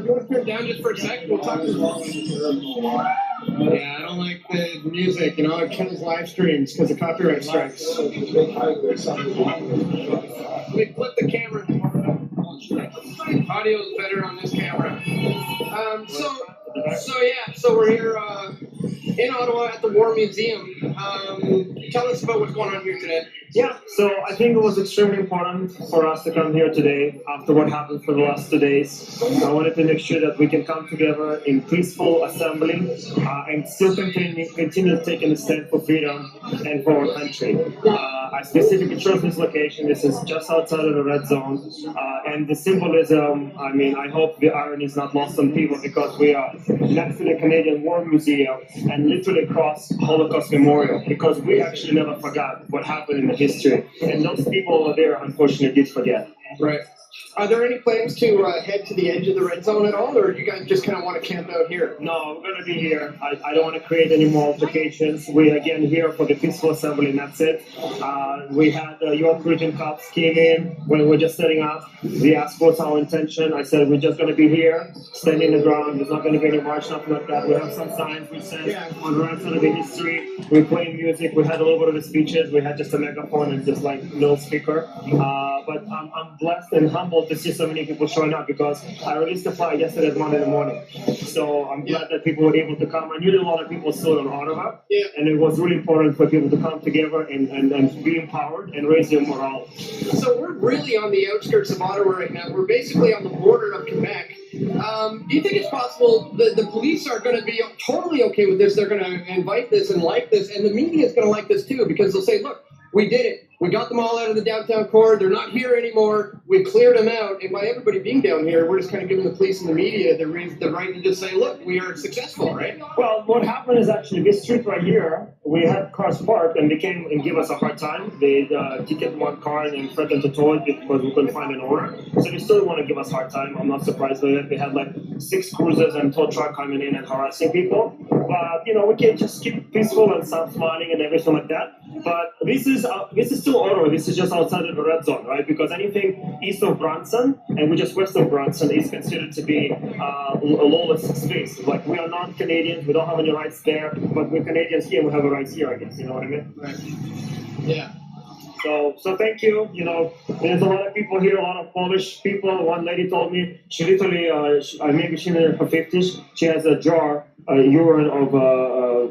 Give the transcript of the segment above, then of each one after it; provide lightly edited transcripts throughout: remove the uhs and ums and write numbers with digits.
you want to turn down just for a sec? We'll talk to Yeah, I don't like the music, you know, it kills live streams because of copyright strikes. Let me flip the camera. Audio is better on this camera. So we're here in Ottawa at the War Museum. Tell us about what's going on here today. Yeah, so I think it was extremely important for us to come here today after what happened for the last 2 days. I wanted to make sure that we can come together in peaceful assembly and still continue taking a stand for freedom and for our country. I specifically chose this location. This is just outside of the red zone. And the symbolism, I mean, I hope the irony is not lost on people because we are next to the Canadian War Museum and literally across Holocaust Memorial because we actually never forgot what happened in the history. And those people over there, unfortunately, did forget. Right. Are there any plans to head to the edge of the red zone at all, or you guys just kind of want to camp out here? No, we're going to be here. I don't want to create any more altercations. We're again here for the peaceful assembly, and that's it. We had York Region cops came in when we were just setting up. They asked what's our intention. I said we're just going to be here, standing the ground. There's not going to be any march, nothing like that. We have some signs which says on the right side of the history. We're playing music. We had a little bit of the speeches. We had just a megaphone and just like no speaker. But I'm blessed and humbled to see so many people showing up because I released the flyer yesterday at 1 in the morning. So I'm glad that people were able to come. I knew that a lot of people still in Ottawa, and it was really important for people to come together and be empowered and raise their morale. So we're really on the outskirts of Ottawa right now. We're basically on the border of Quebec. Do you think it's possible the police are going to be totally okay with this? They're going to invite this and like this, and the media is going to like this too because they'll say, look, we did it. We got them all out of the downtown core. They're not here anymore. We cleared them out. And by everybody being down here, we're just kind of giving the police and the media the right to just say, look, we are successful, right? Well, what happened is actually this street right here, we had cars parked and they came and gave us a hard time. They ticketed one car and threatened to tow it because we couldn't find an owner. So they still want to give us a hard time. I'm not surprised by it. They had like 6 cruisers and tow truck coming in and harassing people. But, you know, we can't just keep peaceful and stop smiling and everything like that. But this is still Ottawa. This is just outside of the red zone, right? Because anything east of Brunson and we just west of Brunson is considered to be a lawless space. Like we are not Canadians, we don't have any rights there, but we're Canadians here, we have a rights here, I guess. You know what I mean? Right. Yeah. So thank you. You know, there's a lot of people here, a lot of Polish people. One lady told me she literally, maybe she's in her 50s. She has a jar, urine of her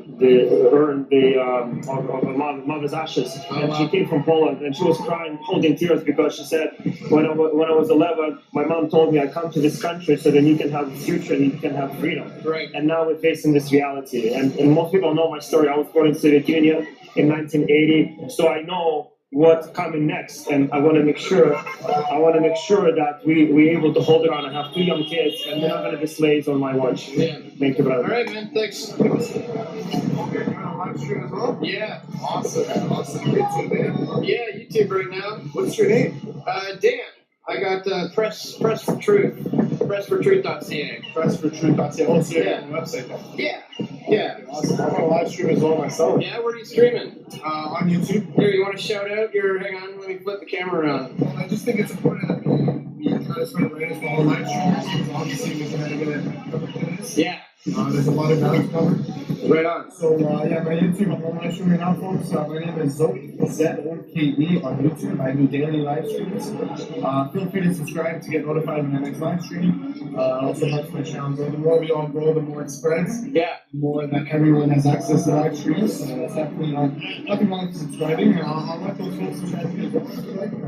mother's ashes, and she came from Poland, and she was crying, holding tears because she said, when I was 11, my mom told me I come to this country so that you can have a future and you can have freedom. Right. And now we're facing this reality. And most people know my story. I was born in Soviet Union in 1980, so I know what's coming next, and I want to make sure that we're able to hold it on. I have 2 young kids, and they're not going to be slaves on my watch. Yeah. Thank you, brother. All right, man. Thanks. You're on live stream as well? Yeah. Awesome. Awesome. YouTube, man. Yeah, YouTube right now. What's your name? Dan. I got Press for Truth. PRESSFORTRUTH.ca. PRESSFORTRUTH.ca. Oh, so you're Yeah. on the website then? Yeah. Yeah. Awesome. I'm on a live stream as well myself. Yeah, where are you streaming? On YouTube. Here, you want to shout out your, hang on, let me flip the camera around. Well, I just think it's important that we try to spread awareness for all live streamers because obviously we can get a couple of this. Yeah. There's a lot of ground covered. Right on. So, yeah, my YouTube, I'm on live streaming now, folks. My name is Zoke, Z-O-K-E on YouTube. I do daily live streams. Feel free to subscribe to get notified when my next live stream. Also helps my channel grow. The more we all grow, the more it spreads. Yeah. The more that everyone has access to live streams. So it's definitely nothing wrong with subscribing. I'll let those folks subscribe to me.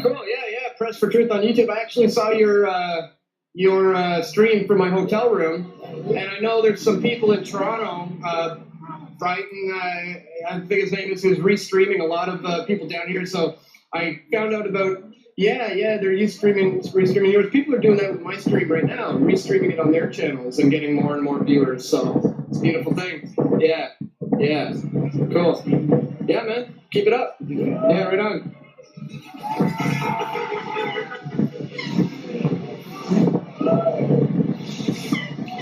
Cool, yeah. Press for Truth on YouTube. I actually saw your stream from my hotel room, and I know there's some people in Toronto, Brighton, I think his name is, who's restreaming a lot of people down here, so I found out about, they're restreaming yours. People are doing that with my stream right now, restreaming it on their channels and getting more and more viewers, so it's a beautiful thing. Yeah, cool. Yeah, man, keep it up. Yeah, right on.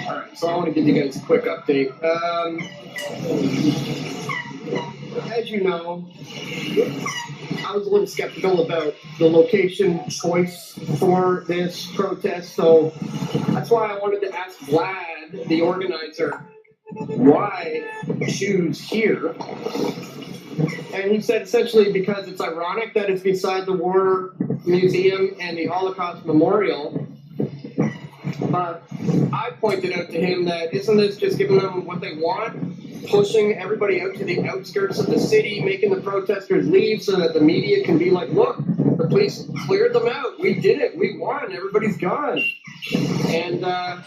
Alright, so I want to give you guys a quick update. As you know, I was a little skeptical about the location choice for this protest, so that's why I wanted to ask Vlad, the organizer, why choose here. And he said essentially because it's ironic that it's beside the War Museum and the Holocaust Memorial. But I pointed out to him that isn't this just giving them what they want, pushing everybody out to the outskirts of the city, making the protesters leave so that the media can be like, look, the police cleared them out. We did it. We won. Everybody's gone. And I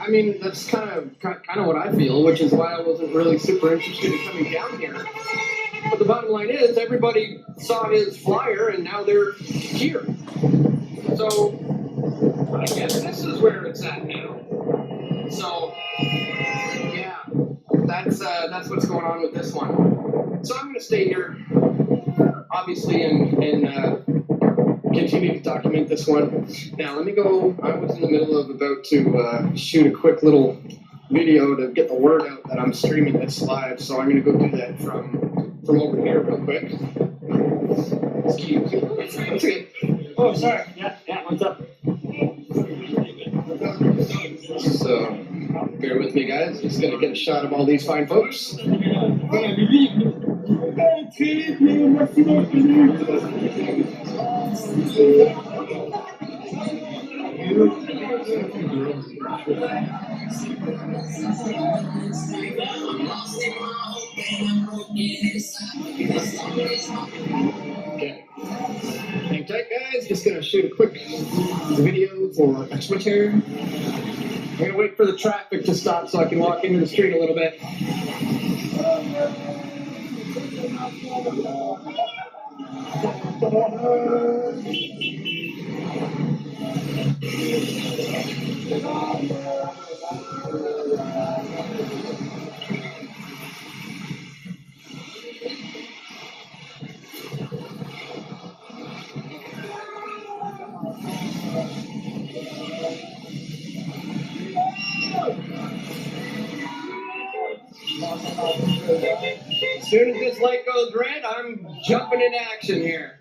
mean, that's kind of what I feel, which is why I wasn't really super interested in coming down here. But the bottom line is, everybody saw his flyer, and now they're here. So I guess this is where it's at now. So yeah, that's what's going on with this one. So I'm going to stay here, obviously, and continue to document this one. Now, let me go. I was in the middle of about to shoot a quick little video to get the word out that I'm streaming this live, so I'm going to go do that from over here real quick. It's okay. Oh, sorry. Yeah, what's up? So, bear with me, guys. Just going to get a shot of all these fine folks. Okay. Hang tight, guys. Just gonna shoot a quick video for Twitter. I'm gonna wait for the traffic to stop so I can walk into the street a little bit. As soon as this light goes red, I'm jumping into action here.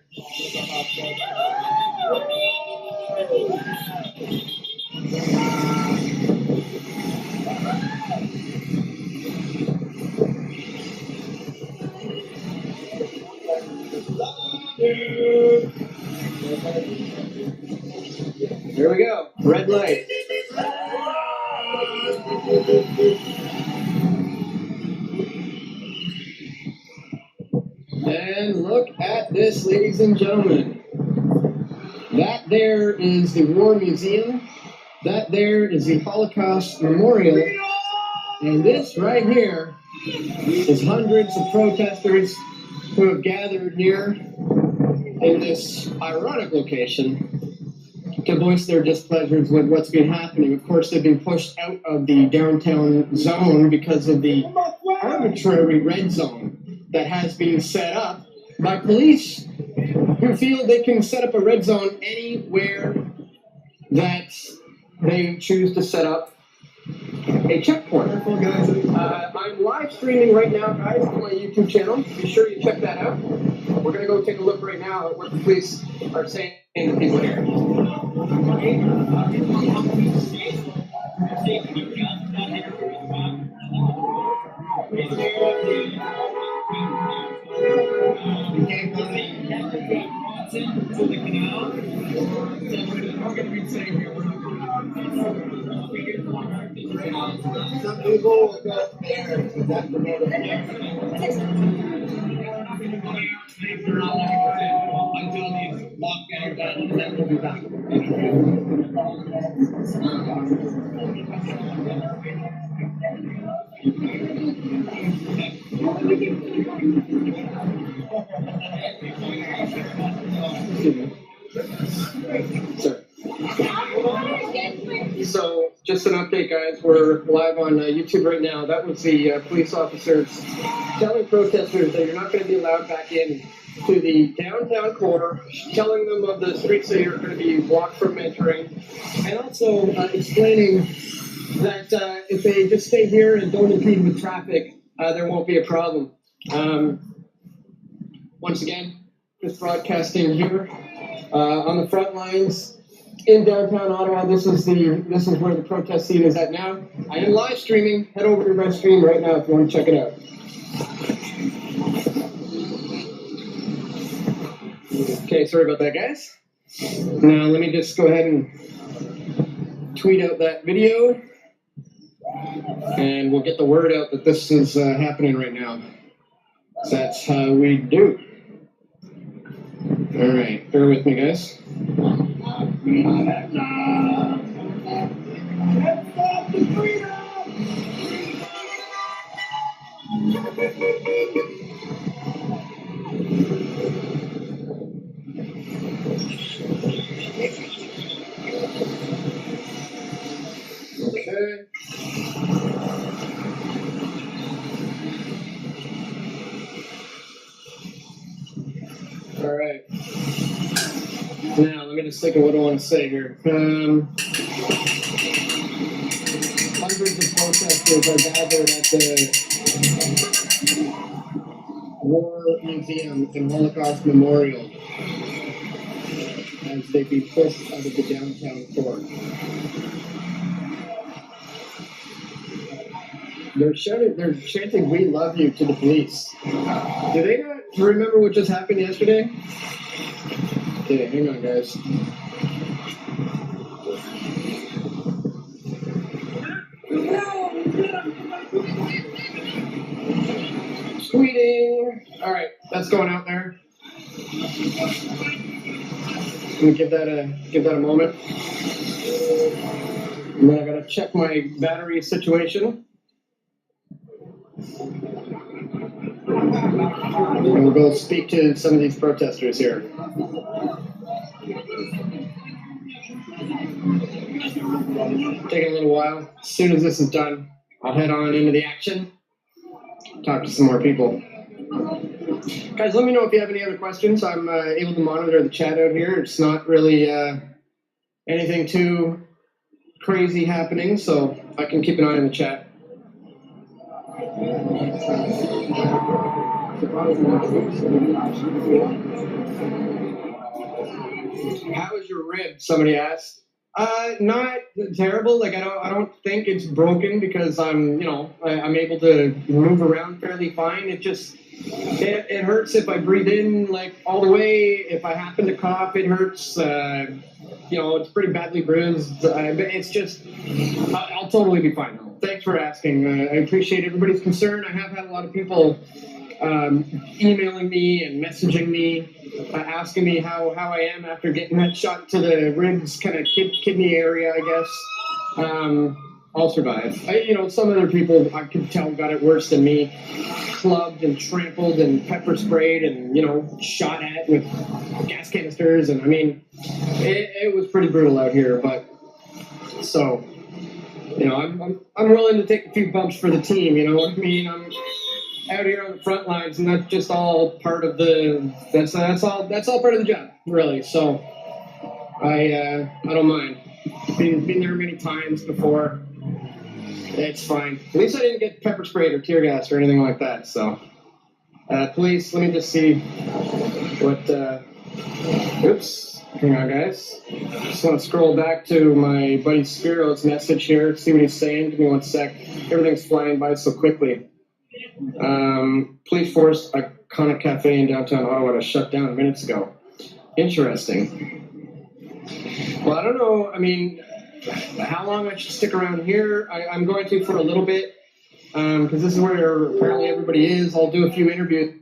Here we go. Red light. And look at this, ladies and gentlemen. That there is the War Museum. That there is the Holocaust Memorial. And this right here is hundreds of protesters who have gathered near in this ironic location to voice their displeasures with what's been happening. Of course, they've been pushed out of the downtown zone because of the arbitrary red zone that has been set up by police who feel they can set up a red zone anywhere that they choose to set up a checkpoint. I'm live streaming right now, guys, on my YouTube channel. Be sure you check that out. We're going to go take a look right now at what the police are saying to people here. Some people will go there to that remote until these lockdowns are done, and then we'll be back. Sir. So, just an update, guys. We're live on YouTube right now. That was the police officers telling protesters that you're not going to be allowed back in to the downtown core, telling them of the streets that are going to be blocked from entering, and also explaining that if they just stay here and don't impede with traffic, there won't be a problem. once again, just broadcasting here on the front lines in downtown Ottawa. This is where the protest scene is at now. I am live streaming. Head over to my stream right now if you want to check it out. Okay, sorry about that, guys. Now let me just go ahead and tweet out that video, and we'll get the word out that this is happening right now. So that's how we do. All right, bear with me, guys. Okay. All right. Now, let me just think of what I want to say here. Hundreds of protesters are gathered at the War Museum and Holocaust Memorial as they be pushed out of the downtown core. They're chanting, "We love you" to the police. Do they not remember what just happened yesterday? Okay, hang on, guys. Tweeting. All right, that's going out there. Let me give that a moment. And then I gotta check my battery situation. And we'll go speak to some of these protesters here. Taking a little while. As soon as this is done, I'll head on into the action. Talk to some more people. Guys, let me know if you have any other questions. I'm able to monitor the chat out here. It's not really anything too crazy happening, so I can keep an eye on the chat. How is your rib? Somebody asked. Not terrible. Like I don't think it's broken because I'm able to move around fairly fine. It hurts if I breathe in like all the way. If I happen to cough, it hurts. It's pretty badly bruised. It's just, I'll totally be fine though. Thanks for asking. I appreciate everybody's concern. I have had a lot of people emailing me and messaging me, asking me how I am after getting that shot to the ribs, kind of kidney area, I guess. I'll survive. Some other people I could tell got it worse than me, clubbed and trampled and pepper sprayed and shot at with gas canisters, and I mean, it was pretty brutal out here. But so, I'm willing to take a few bumps for the team. You know what I mean? I'm out here on the front lines, and that's just all part of that's all part of the job, really. So I don't mind. Been there many times before. It's fine. At least I didn't get pepper sprayed or tear gas or anything like that. So, police, let me just see what. Oops. Hang on, guys. Just want to scroll back to my buddy Spiro's message here. See what he's saying. Give me 1 sec. Everything's flying by so quickly. Police forced iconic cafe in downtown Ottawa to shut down minutes ago. Interesting. Well, I don't know. I mean, how long I should stick around here? I'm going to for a little bit, because this is where apparently everybody is. I'll do a few interviews.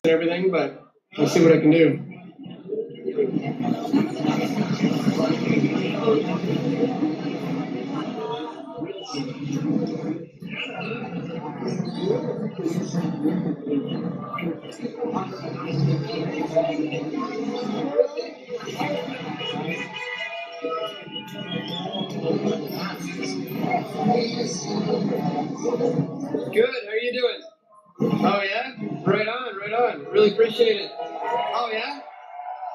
And everything, but I'll see what I can do. Good. How are you doing? Oh yeah. Right on. Right on. Really appreciate it. Oh yeah.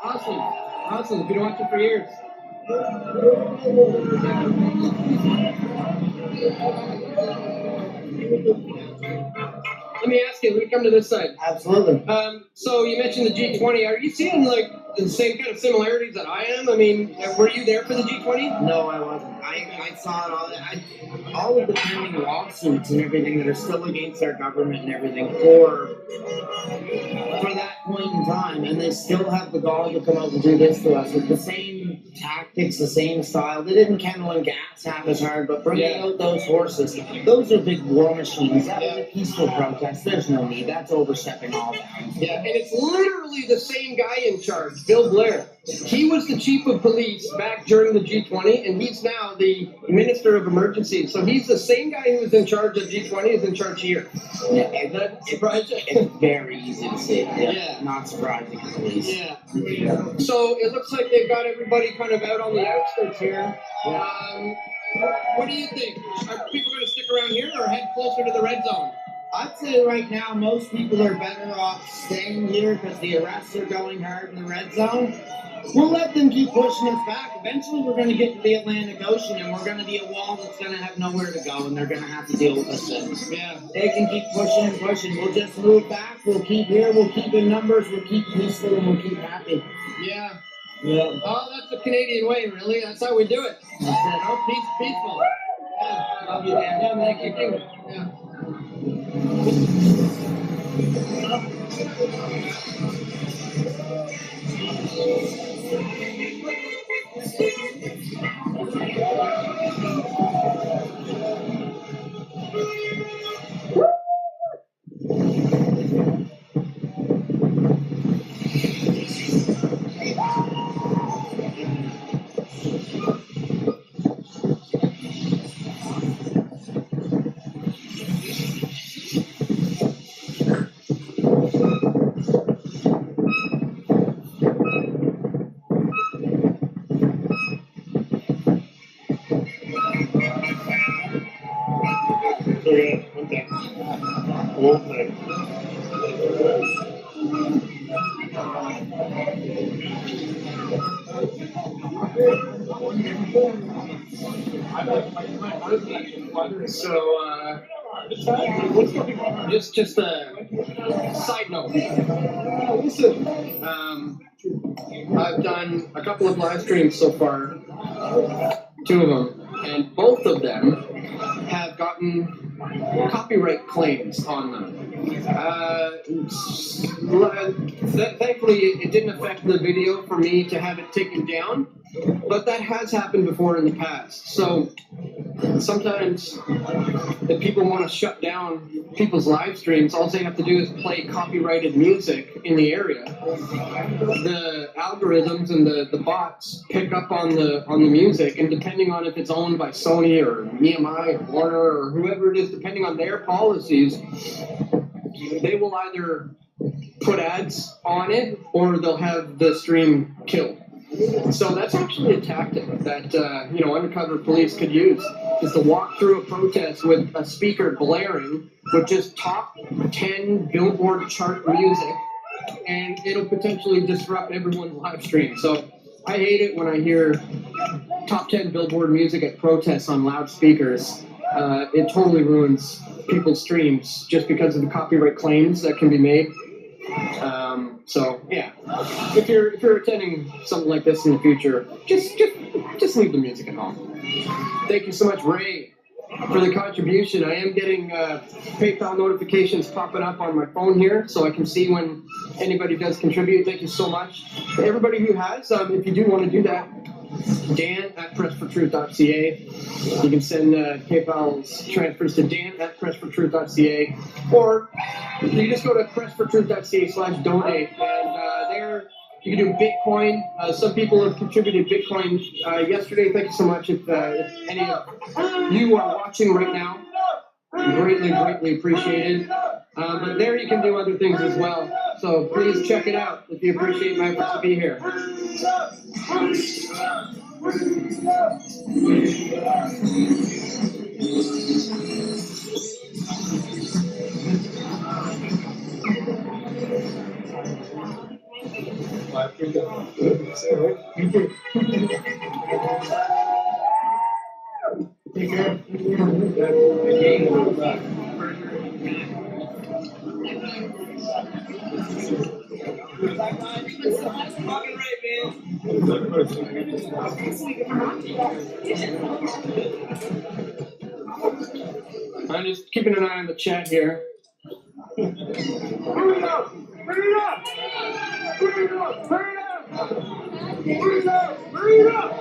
Awesome. Awesome. Been watching for years. Let me ask you. Let me come to this side. Absolutely. So you mentioned the G20. Are you seeing like the same kind of similarities that I am? I mean, were you there for the G20? No, I wasn't. I saw it all of the pending lawsuits and everything that are still against our government and everything for that point in time, and they still have the gall to come out and do this to us with the same tactics, the same style. They didn't kennel and gas half as hard, but bringing out those horses, those are big war machines. That was a peaceful protest. There's no need. That's overstepping all bounds. Yeah, and it's literally the same guy in charge, Bill Blair. He was the chief of police back during the G20, and he's now the minister of emergencies. So he's the same guy who was in charge of G20 is in charge here. Yeah, That surprised you? it's very easy to see. Yeah. Not surprising, at least. Yeah. So it looks like they've got everybody kind of out on the outskirts here. What do you think? Are people going to stick around here or head closer to the red zone? I'd say right now most people are better off staying here because the arrests are going hard in the red zone. We'll let them keep pushing us back. Eventually we're going to get to the Atlantic Ocean and we're going to be a wall that's going to have nowhere to go and they're going to have to deal with us then. Yeah. They can keep pushing and pushing. We'll just move back. We'll keep here. We'll keep in numbers. We'll keep peaceful and we'll keep happy. Yeah. Yeah. Oh, that's the Canadian way, really. That's how we do it. That's it. Oh, peaceful. Yeah. Love you, Dan. Yeah, thank you. Yeah. Okay, one thing. One thing. So, just a side note. Listen, I've done a couple of live streams so far, 2 of them, and both of them have gotten copyright claims on them. Thankfully, it didn't affect the video for me to have it taken down, but that has happened before in the past. So sometimes if people want to shut down people's live streams, all they have to do is play copyrighted music in the area. The algorithms and the bots pick up on the music, and depending on if it's owned by Sony or EMI or Warner or whoever it is, depending on their policies, they will either put ads on it or they'll have the stream killed. So that's actually a tactic that undercover police could use, is to walk through a protest with a speaker blaring with just top 10 Billboard chart music, and it'll potentially disrupt everyone's live stream. So I hate it when I hear top 10 Billboard music at protests on loudspeakers. It totally ruins people's streams just because of the copyright claims that can be made. So yeah, if you're attending something like this in the future, just leave the music at home. Thank you so much, Ray, for the contribution. I am getting PayPal notifications popping up on my phone here, so I can see when anybody does contribute. Thank you so much. For everybody who has, if you do want to do that, Dan at PRESSFORTRUTH.ca. You can send PayPal's transfers to Dan at PRESSFORTRUTH.ca, or you just go to PRESSFORTRUTH.ca/donate, and there you can do Bitcoin. Some people have contributed Bitcoin yesterday. Thank you so much. If any of you are watching right now, greatly appreciated. But there you can do other things as well. So please check it out if you appreciate my efforts to be here. I'm just keeping an eye on the chat here. Hurry it up! Hurry it up! Hurry it up! Hurry it up! Hurry it up! Hurry it up!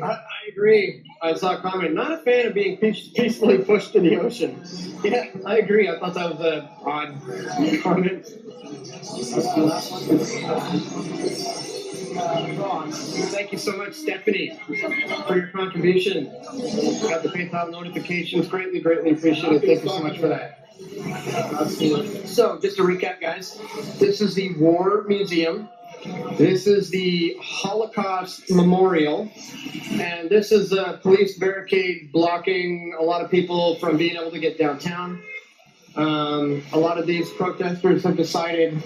I agree. I saw a comment. Not a fan of being peacefully pushed to the ocean. Yeah, I agree. I thought that was an odd comment. Thank you so much, Stephanie, for your contribution. Got the PayPal notifications. Greatly, greatly appreciated. Thank you so much for that. So, just to recap, guys, this is the War Museum. This is the Holocaust Memorial. And this is a police barricade blocking a lot of people from being able to get downtown. A lot of these protesters have decided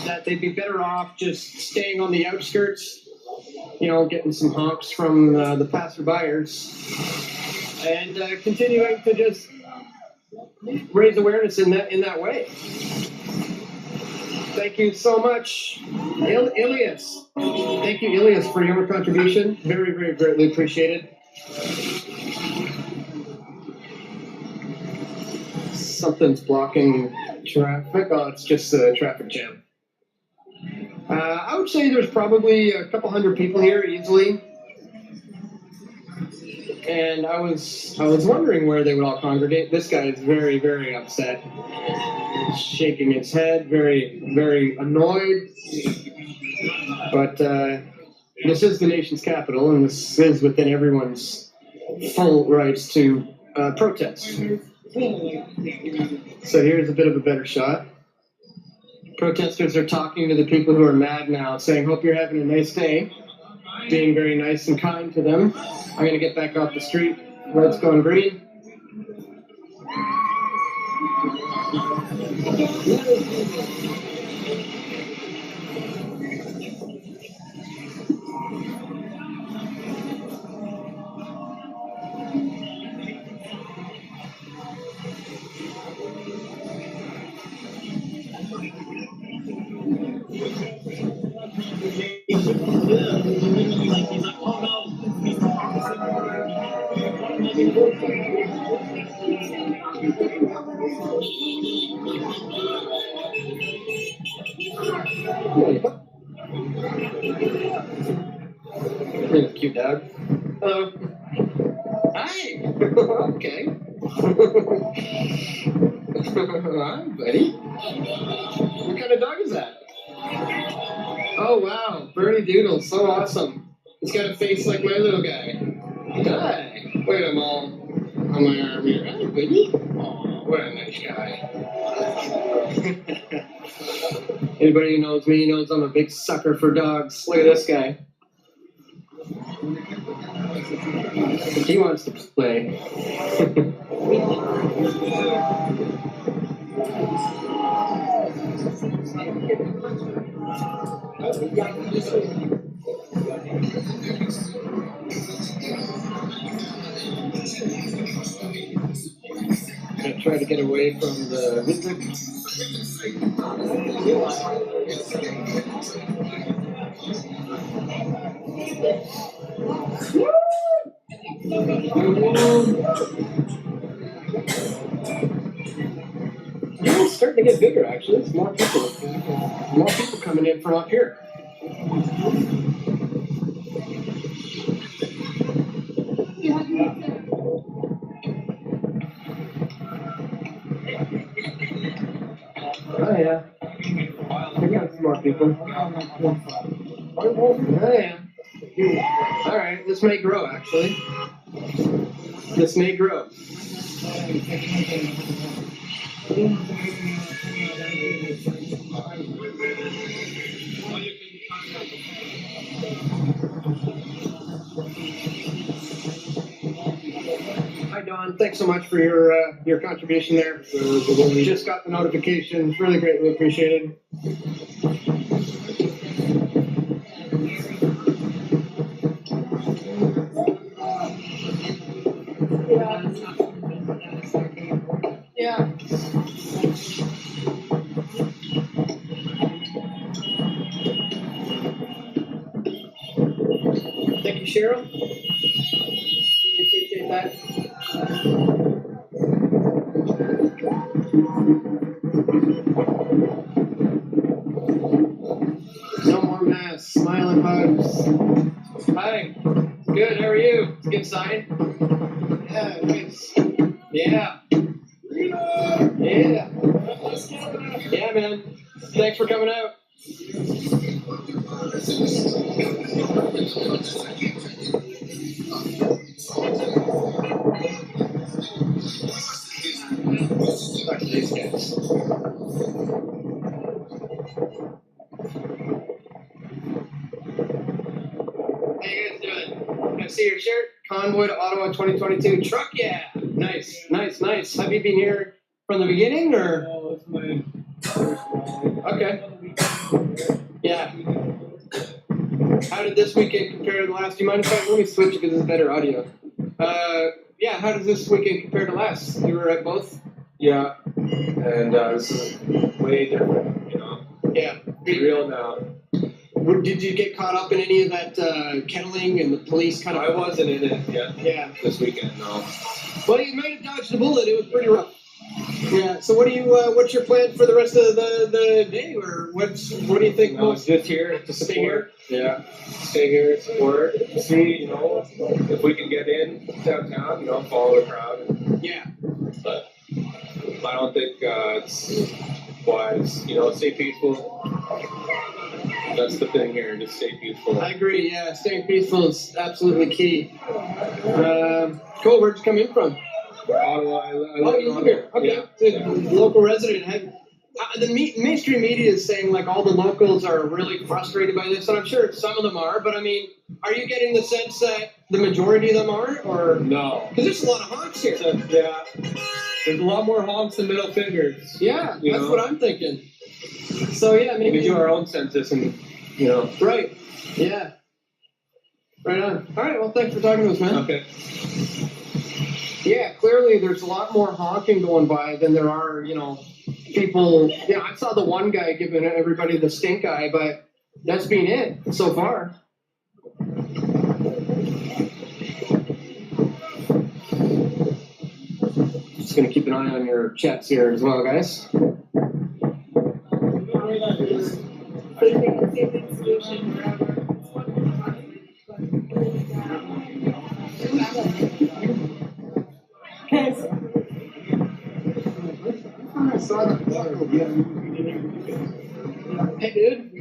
that they'd be better off just staying on the outskirts, you know, getting some honks from the passerbyers, and continuing to just raise awareness in that way. Thank you so much, Ilias. Thank you, Ilias, for your contribution. Very, very greatly appreciated. Something's blocking traffic. Oh, it's just a traffic jam. I would say there's probably a couple hundred people here easily. And I was wondering where they would all congregate. This guy is very, very upset. Shaking his head, very, very annoyed. But this is the nation's capital, and this is within everyone's full rights to protest. So here's a bit of a better shot. Protesters are talking to the people who are mad now, saying, hope you're having a nice day, being very nice and kind to them. I'm going to get back off the street. Red's going green. Cute dog. Hello. Hi. Okay. Hi, buddy. What kind of dog is that? Oh, wow. Bernie Doodle. So awesome. He's got a face like my little guy. Hi. Wait, I'm all on my arm here. Hi, buddy. Oh, what a nice guy. Anybody who knows me knows I'm a big sucker for dogs. Look at this guy. He wants to play. Gonna try to get away from the music. Yeah, it's starting to get bigger, actually. It's more people coming in from up here. Oh yeah. We got some more people. Oh yeah. Alright, this may grow actually. This may grow. Hi, Don. Thanks so much for your contribution there. Just got the notification. It's really greatly appreciated. Yeah. Thank you, Cheryl. Really appreciate that. No more masks. Smile and hugs. Hi. Good. How are you? It's a good sign. Yeah. Nice. Yeah. Yeah. Yeah, man. Thanks for coming out. Talk to these guys. How you guys doing? I see your shirt. Convoy to Ottawa 2022. Truck, yeah. Nice, nice, nice. Have you been here from the beginning, or? Oh, it's my first ride. Okay. Yeah. How did this weekend compare to the last? Do you mind if I let me switch it because it's better audio? Yeah. How does this weekend compare to last? You were at both. Yeah, and this is way different, you know. Yeah. It's real now. Did you get caught up in any of that kettling and the police kind of? I wasn't in it yet. Yeah. This weekend, no. Well, you might have dodged the bullet. It was pretty rough. Yeah. So, what do you? What's your plan for the rest of the day, or what do you think? No, it's just here to Stay support. Yeah, stay here, support, see, you know, if we can get in downtown, you know, follow the crowd. Yeah. But I don't think it's wise. You know, stay peaceful. That's the thing here. Just stay peaceful. I agree. Yeah, staying peaceful is absolutely key. Cool. Where'd you come in from? Ottawa. I Oh, you live here. Okay. Yeah. Local resident. The mainstream media is saying like all the locals are really frustrated by this, and I'm sure some of them are. But I mean, are you getting the sense that the majority of them are, or No. because there's a lot of honks here? So, yeah. There's a lot more honks and middle fingers. Yeah, You that's know? what I'm thinking. So yeah, maybe We do our own census, and you know. right. Yeah. Right on. All right. Well, thanks for talking to us, man. Okay. Yeah, clearly there's a lot more honking going by than there are, you know, people. Yeah, I saw the one guy giving everybody the stink eye, but that's been it so far. Just gonna keep an eye on your chats here as well, guys. Hey, dude.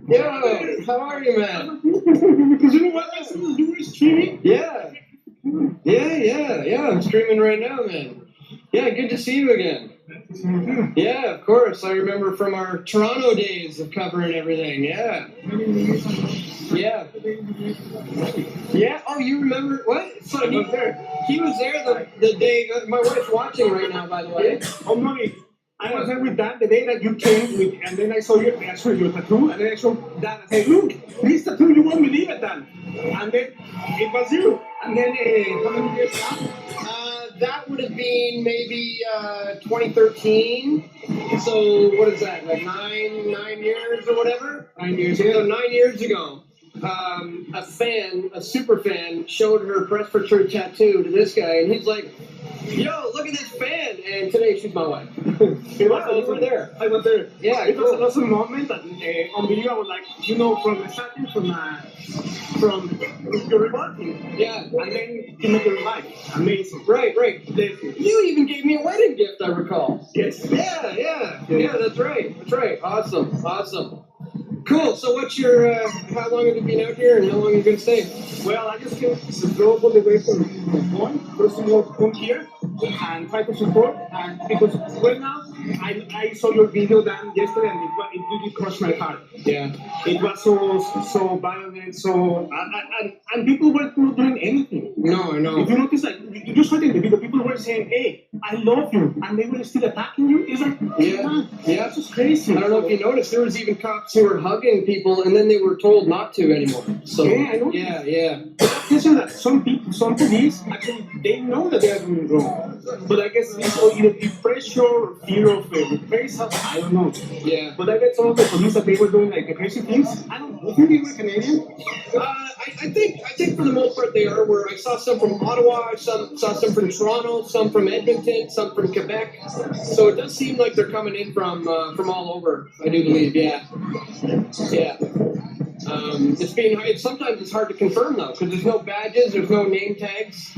Yo, how are you, man? Because you know what? I supposed to do is streaming. Yeah. Yeah. I'm streaming right now, man. Yeah, good to see you again. Yeah, of course. I remember from our Toronto days of covering everything. Yeah. Yeah. Yeah. Oh, you remember what? So he was there the day. My wife's watching right now, by the way. Oh, mommy. I was there with Dad the day that you came with, and then I saw your tattoo, and then I showed Dad. I said, "Look, this tattoo, you won't believe it, Dad." And then it was you. And then how many years now? That would have been maybe 2013. So what is that? Like nine years or whatever? 9 years. So 9 years ago, a super fan, showed her Press for Truth tattoo to this guy, and he's like, "Yo, look at this fan!" And today she's my wife. It was You were there. I was there. Yeah, It was cool. an awesome moment. And on video, I was like, you know, from the starting from your remarking. Yeah. And then you make your life. Amazing. Right. Thank you. You even gave me a wedding gift, I recall. Yes. Yeah, that's right. Awesome. Cool. So what's your, how long have you been out here and how long are you going to stay? Well, I just came to go all the way from Point. First of all, come here. and try to support. And because right now, I saw your video done yesterday, and it really crushed my heart. Yeah. It was so violent, and people weren't doing anything. No, I know. If you notice, like you just heard in the video, people were saying, "Hey, I love you," and they were still attacking you. It's like, Yeah. that's just crazy. I don't know if you noticed, there was even cops who were hugging people, and then they were told not to anymore. So Yeah, I know. yeah. Listen, that some people, some police, actually, they know that they are doing wrong. But I guess it's either the pressure or fear of reprisal. I don't know. Yeah. But I get some of the police that they were doing like the crazy things. I don't know. You think they were Canadian? I think for the most part they are. Where I saw some from Ottawa, I saw some from Toronto, some from Edmonton, some from Quebec. So it does seem like they're coming in from all over. I do believe, yeah. Sometimes it's hard to confirm though, because there's no badges, there's no name tags.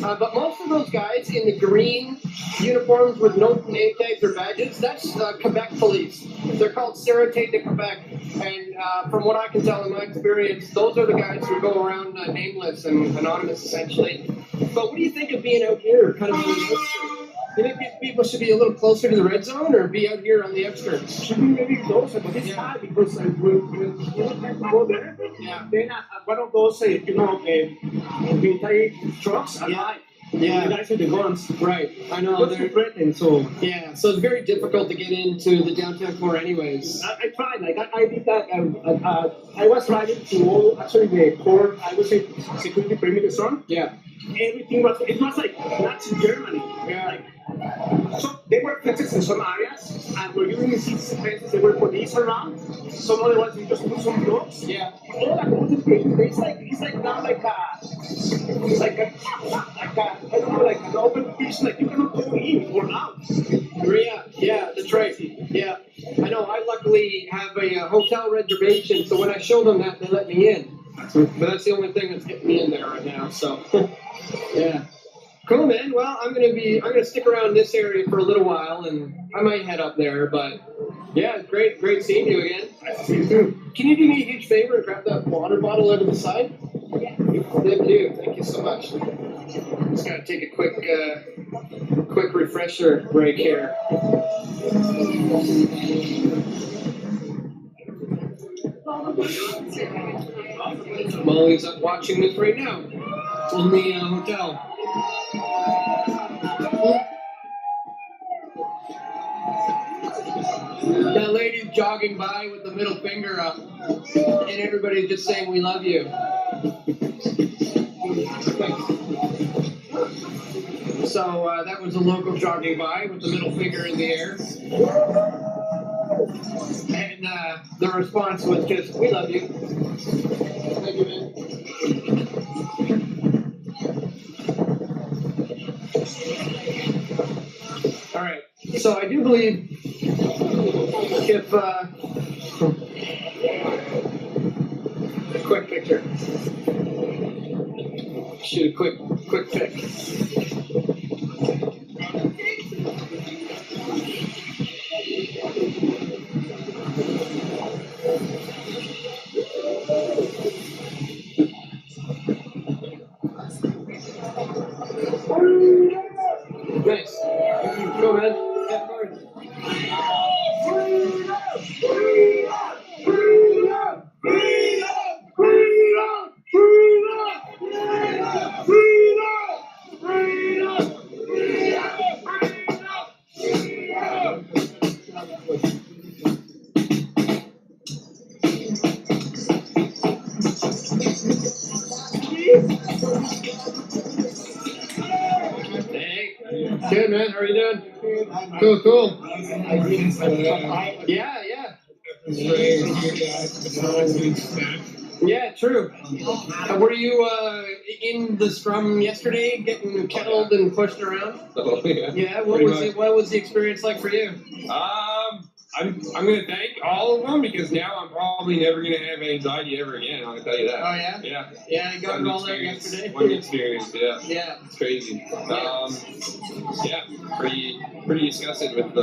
But most of those guys in the green uniforms with no name tags or badges, that's Quebec police. They're called Sûreté de Quebec, and from what I can tell in my experience, those are the guys who go around nameless and anonymous essentially. But what do you think of being out here, kind of being outskirts? Do you think people should be a little closer to the red zone, or be out here on the outskirts? Should be maybe closer, but it's hard because when you go there, then one of those, military trucks arrive. Yeah. The guys with the guns. Right, I know. What's the threaten? So yeah, so it's very difficult to get into the downtown core, anyways. I tried. Like I did that. I was driving to all actually the core. I would say security perimeter zone. Yeah. Everything was. It was like Nazi Germany. Yeah. Like, so there were fences in some areas, and where you really see fences, there were police around. Some other ones, you just put some blocks. Yeah. All across the place, it's like now like a I don't know, like an open fish, like you cannot go in or out. Yeah, that's right. Yeah, I know. I luckily have a hotel reservation, so when I show them that, they let me in. But that's the only thing that's getting me in there right now. So, yeah. Cool, man. Well, I'm gonna stick around this area for a little while, and I might head up there. But yeah, great seeing you again. Nice to see you too. Can you do me a huge favor and grab that water bottle out of the side? Yeah. Thank you so much. Just gotta take a quick refresher break here. Molly's up watching this right now in the hotel. That lady's jogging by with the middle finger up, and everybody's just saying, "We love you." So that was a local jogging by with the middle finger in the air. And the response was just, "We love you." Thank you, man. All right. So I do believe if quick picture. Shoot a quick pic. Nice. Go, man. Yeah, hard. Hey, good, man. How are you doing? Cool. Yeah. Yeah, true. Were you in the scrum yesterday, getting kettled and pushed around? Oh, yeah. Yeah. What was the experience like for you? I'm gonna thank all of them because now I'm probably never gonna have anxiety ever again. I'm gonna tell you that. Oh yeah. Yeah. Yeah, you got One it all out experience. yesterday. One experience. Yeah. Yeah. It's crazy. Yeah. Pretty disgusted with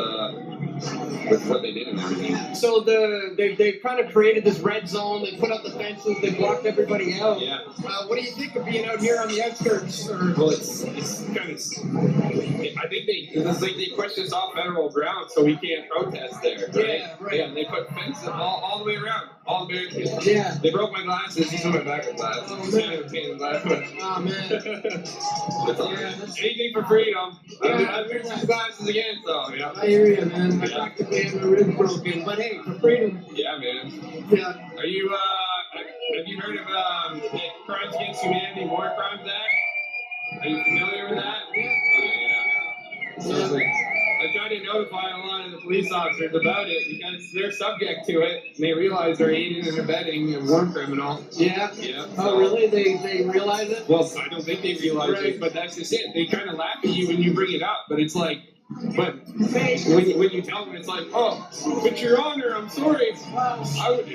what they did and everything. So they kind of created this red zone. They put up the fences. They blocked everybody out. Yeah. What do you think of being out here on the outskirts? Well, it's kind of. I think it's like they pushed us off federal ground, so we can't protest there. Right? Yeah, right. Yeah, they put fences all the way around, all the barricades. Yeah. They broke my glasses. These are my backup glasses. Oh, It's kind of a pain in the butt, but Oh man. it's all right. Yeah, Anything for freedom. Yeah. I'm wearing these glasses again, so yeah. I hear you, man. I Yeah. practically have my ribs broken, but hey, for freedom. Yeah, man. Yeah. Are you have you heard of the Crimes Against Humanity War Crimes Act? Are you familiar with that? Yeah. So it's like, I tried to notify a lot of the police officers about it because they're subject to it and they realize they're aiding and abetting a war criminal. Yeah. Yeah. Oh, really? They realize it? Well, I don't think they realize Right. it, but that's just it. They kind of laugh at you when you bring it up, but it's like, but when you tell them, it's like, oh, but Your Honor, I'm sorry. I was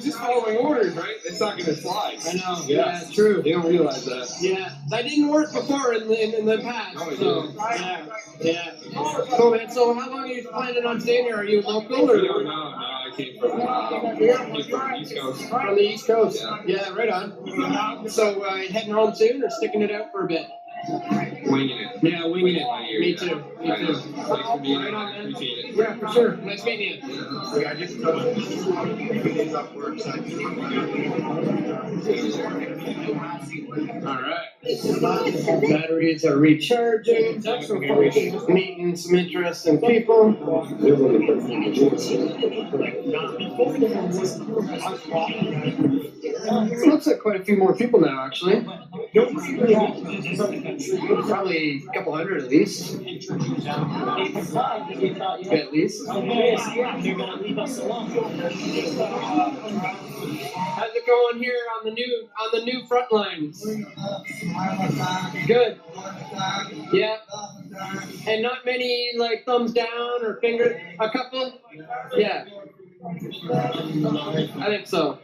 just following orders, right? It's not going to slide. I know. Yeah. Yeah, true. They don't realize that. Yeah, that didn't work before in the past. No, it so didn't. yeah. Cool, man. So how long are you planning on staying here? Are you local or No, I came from the East Coast. from the East Coast? Yeah. Yeah, right on. So heading home soon or sticking it out for a bit? Winging it. Yeah, winging it. Me Yeah. too. Me I know. too. Thanks for being Right here. on, I man. appreciate it. Yeah, for sure. Nice meeting you. Yeah, I just took 2 days off work, so I All right. Batteries are recharging. Meeting some interesting people. Looks like quite a few more people now, actually. Probably a couple hundred at least. At least. How's it going here on the new front lines? Good. Yeah. And not many like thumbs down or finger. A couple. Yeah. I think so.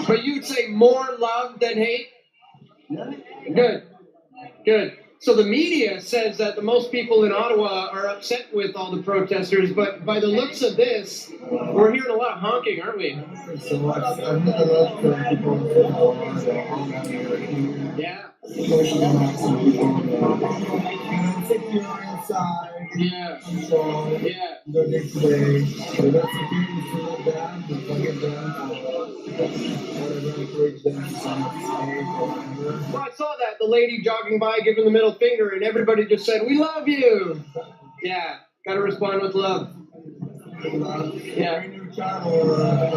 But you'd say more love than hate? Good. Good. So the media says that the most people in Ottawa are upset with all the protesters, but by the looks of this, we're hearing a lot of honking, aren't we? So I've met a lot of people. Yeah. Inside. Yeah. Control. Yeah. The next day. So that's the thing is so bad, but I get them. Whatever encourage them to stay or whatever. Well, I saw that, the lady jogging by giving the middle finger, and everybody just said, "We love you." Yeah. Gotta respond with love. Yeah. Very new channel, that's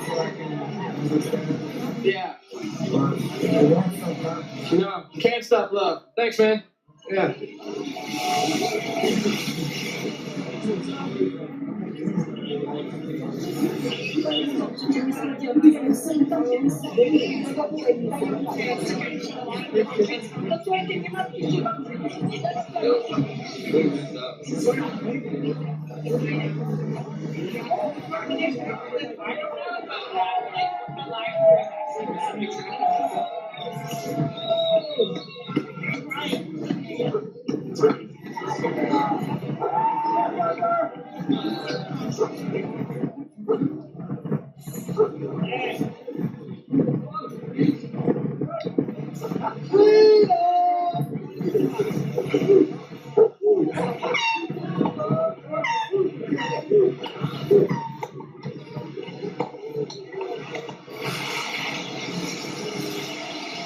what I can understand. Yeah. But it won't stop happening. No, can't stop love. Thanks, man. Yeah.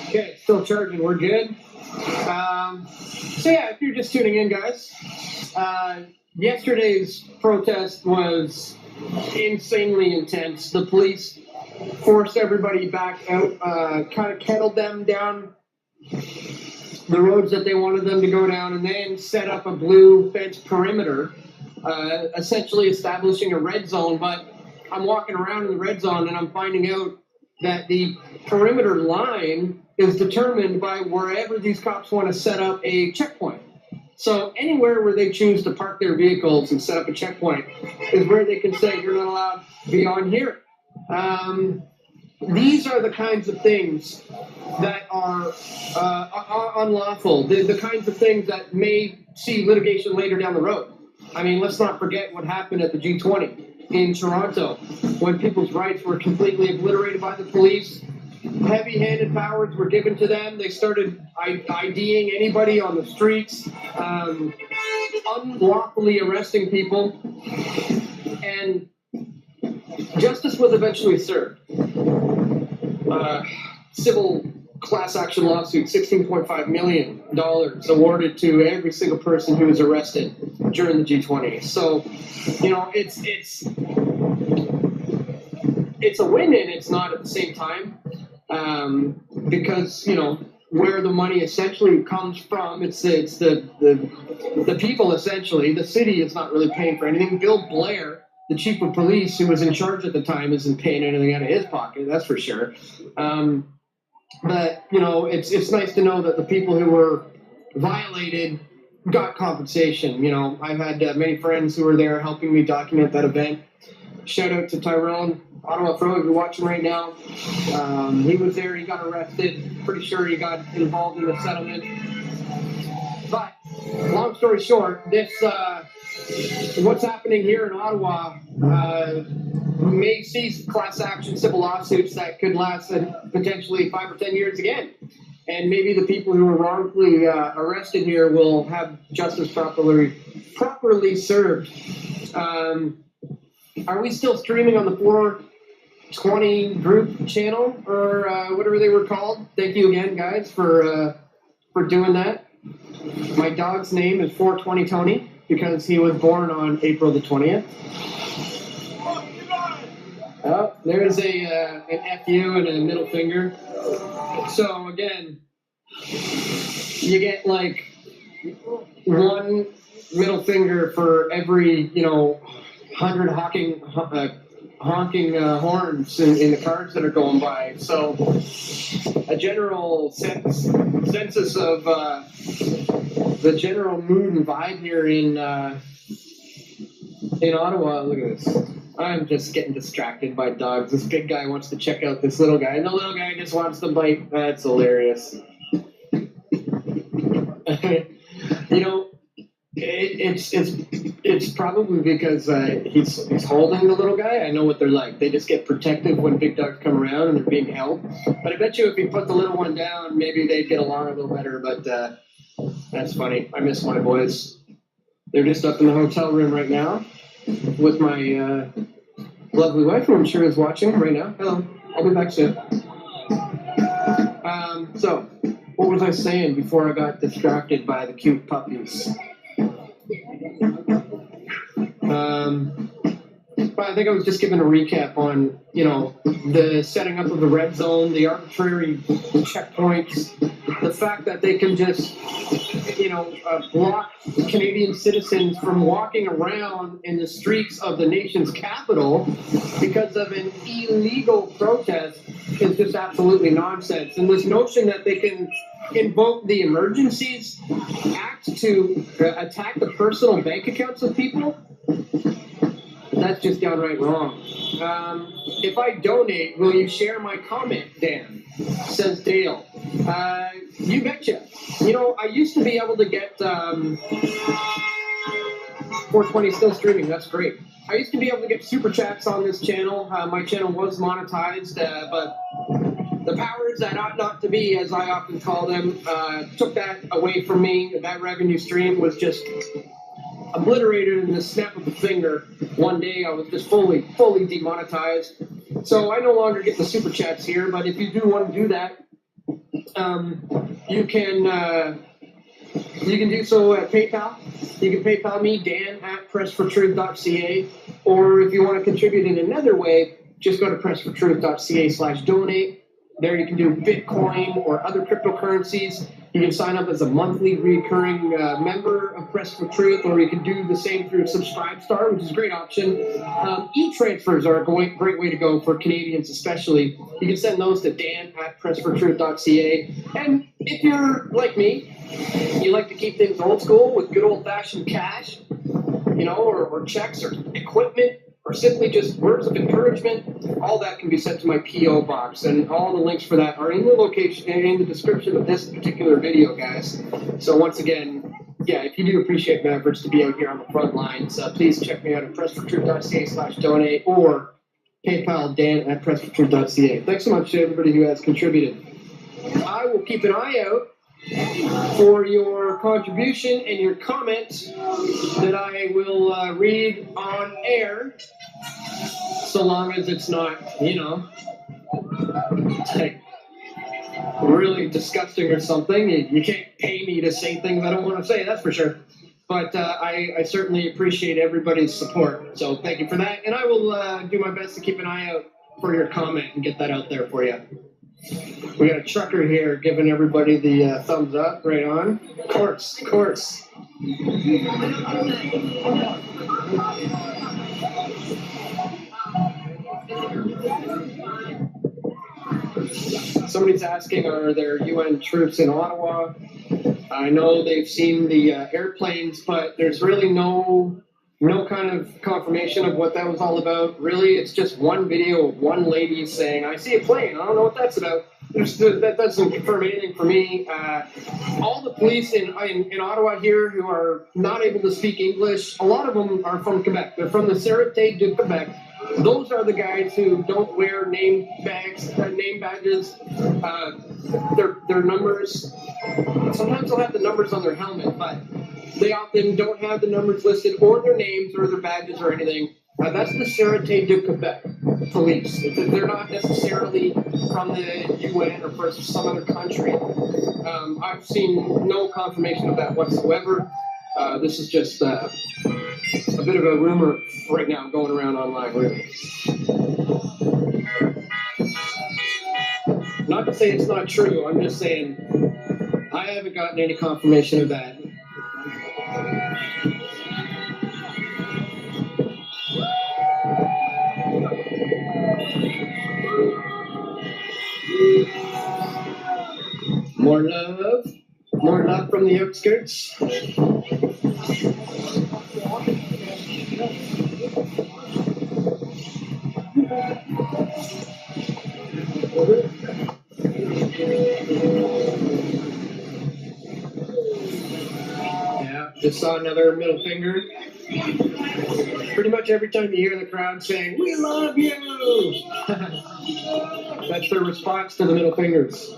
Okay, still charging. We're good. So yeah, if you're just tuning in, guys, yesterday's protest was insanely intense. The police forced everybody back out, kind of kettled them down the roads that they wanted them to go down, and then set up a blue fence perimeter, essentially establishing a red zone. But I'm walking around in the red zone and I'm finding out that the perimeter line is determined by wherever these cops want to set up a checkpoint. So anywhere where they choose to park their vehicles and set up a checkpoint is where they can say you're not allowed beyond here. These are the kinds of things that are unlawful, the kinds of things that may see litigation later down the road. I mean, let's not forget what happened at the G20 in Toronto when people's rights were completely obliterated by the police. Heavy-handed powers were given to them. They started IDing anybody on the streets, unlawfully arresting people, and justice was eventually served. Civil class action lawsuit, $16.5 million awarded to every single person who was arrested during the G20. So, you know, it's a win and it's not at the same time, because, you know, where the money essentially comes from, it's the people essentially. The city is not really paying for anything. Bill Blair, the chief of police who was in charge at the time, isn't paying anything out of his pocket, that's for sure. But, you know, it's nice to know that the people who were violated got compensation. You know, I've had many friends who were there helping me document that event. Shout out to Tyrone, Ottawa Pro, if you're watching right now. He was there, he got arrested. Pretty sure he got involved in the settlement. But, long story short, this, what's happening here in Ottawa, may see class action civil lawsuits that could last potentially 5 or 10 years again. And maybe the people who were wrongfully arrested here will have justice properly served. Are we still streaming on the 420 group channel or whatever they were called? Thank you again, guys, for doing that. My dog's name is 420 Tony because he was born on April the 20th. Oh, there's an FU and a middle finger. So again, you get like one middle finger for every, you know, 100 honking horns in the cars that are going by. So a general census of the general mood and vibe here in Ottawa. Look at this. I'm just getting distracted by dogs. This big guy wants to check out this little guy, and the little guy just wants to bite. That's hilarious. You know, it's probably because he's holding the little guy. I know what they're like. They just get protective when big dogs come around and they're being held. But I bet you if you put the little one down, maybe they'd get along a little better. But that's funny. I miss my boys. They're just up in the hotel room right now with my lovely wife, who I'm sure is watching right now. Hello. I'll be back soon. So, what was I saying before I got distracted by the cute puppies? But I think I was just giving a recap on, you know, the setting up of the red zone, the arbitrary checkpoints, the fact that they can just, you know, block Canadian citizens from walking around in the streets of the nation's capital because of an illegal protest is just absolutely nonsense. And this notion that they can invoke the Emergencies Act to attack the personal bank accounts of people, that's just downright wrong. If I donate, will you share my comment, Dan? Says Dale. You betcha. You know, I used to be able to get 420 still streaming. That's great. I used to be able to get super chats on this channel. My channel was monetized, but the powers that ought not to be, as I often call them, took that away from me. That revenue stream was just obliterated in the snap of a finger. One day I was just fully demonetized. So I no longer get the super chats here, but if you do want to do that, you can do so at PayPal. You can PayPal me, Dan@PressForTruth.ca, or if you want to contribute in another way, just go to PressForTruth.ca/donate. There you can do Bitcoin or other cryptocurrencies. You can sign up as a monthly recurring member of Press for Truth, or you can do the same through Subscribestar, which is a great option. E-transfers are a great way to go for Canadians especially. You can send those to Dan@PressForTruth.ca. And if you're like me, you like to keep things old school with good old-fashioned cash, you know, or checks or equipment, or simply just words of encouragement, all that can be sent to my P.O. box, and all the links for that are in the location and in the description of this particular video, guys. So once again, yeah, if you do appreciate my efforts to be out here on the front lines, please check me out at pressfortruth.ca/donate or PayPal Dan at pressfortruth.ca. Thanks so much to everybody who has contributed. I will keep an eye out for your contribution and your comments that I will read on air, so long as it's not, you know, like really disgusting or something. You can't pay me to say things I don't want to say, that's for sure. But I certainly appreciate everybody's support, so thank you for that. And I will do my best to keep an eye out for your comment and get that out there for you. We got a trucker here giving everybody the thumbs up, right on. Of course, of course. Somebody's asking, are there UN troops in Ottawa? I know they've seen the airplanes, but there's really no kind of confirmation of what that was all about. Really, it's just one video of one lady saying, I see a plane, I don't know what that's about. That doesn't confirm anything for me. All the police in Ottawa here who are not able to speak English, a lot of them are from Quebec. They're from the Sûreté de Quebec. Those are the guys who don't wear name badges, their numbers. Sometimes they'll have the numbers on their helmet, but they often don't have the numbers listed or their names or their badges or anything. That's the Sûreté de Quebec police. They're not necessarily from the UN or from some other country. I've seen no confirmation of that whatsoever. This is just a bit of a rumor right now going around online, really. Not to say it's not true, I'm just saying I haven't gotten any confirmation of that. More love from the outskirts. Yeah, just saw another middle finger. Pretty much every time you hear the crowd saying, "We love you," that's their response to the middle fingers.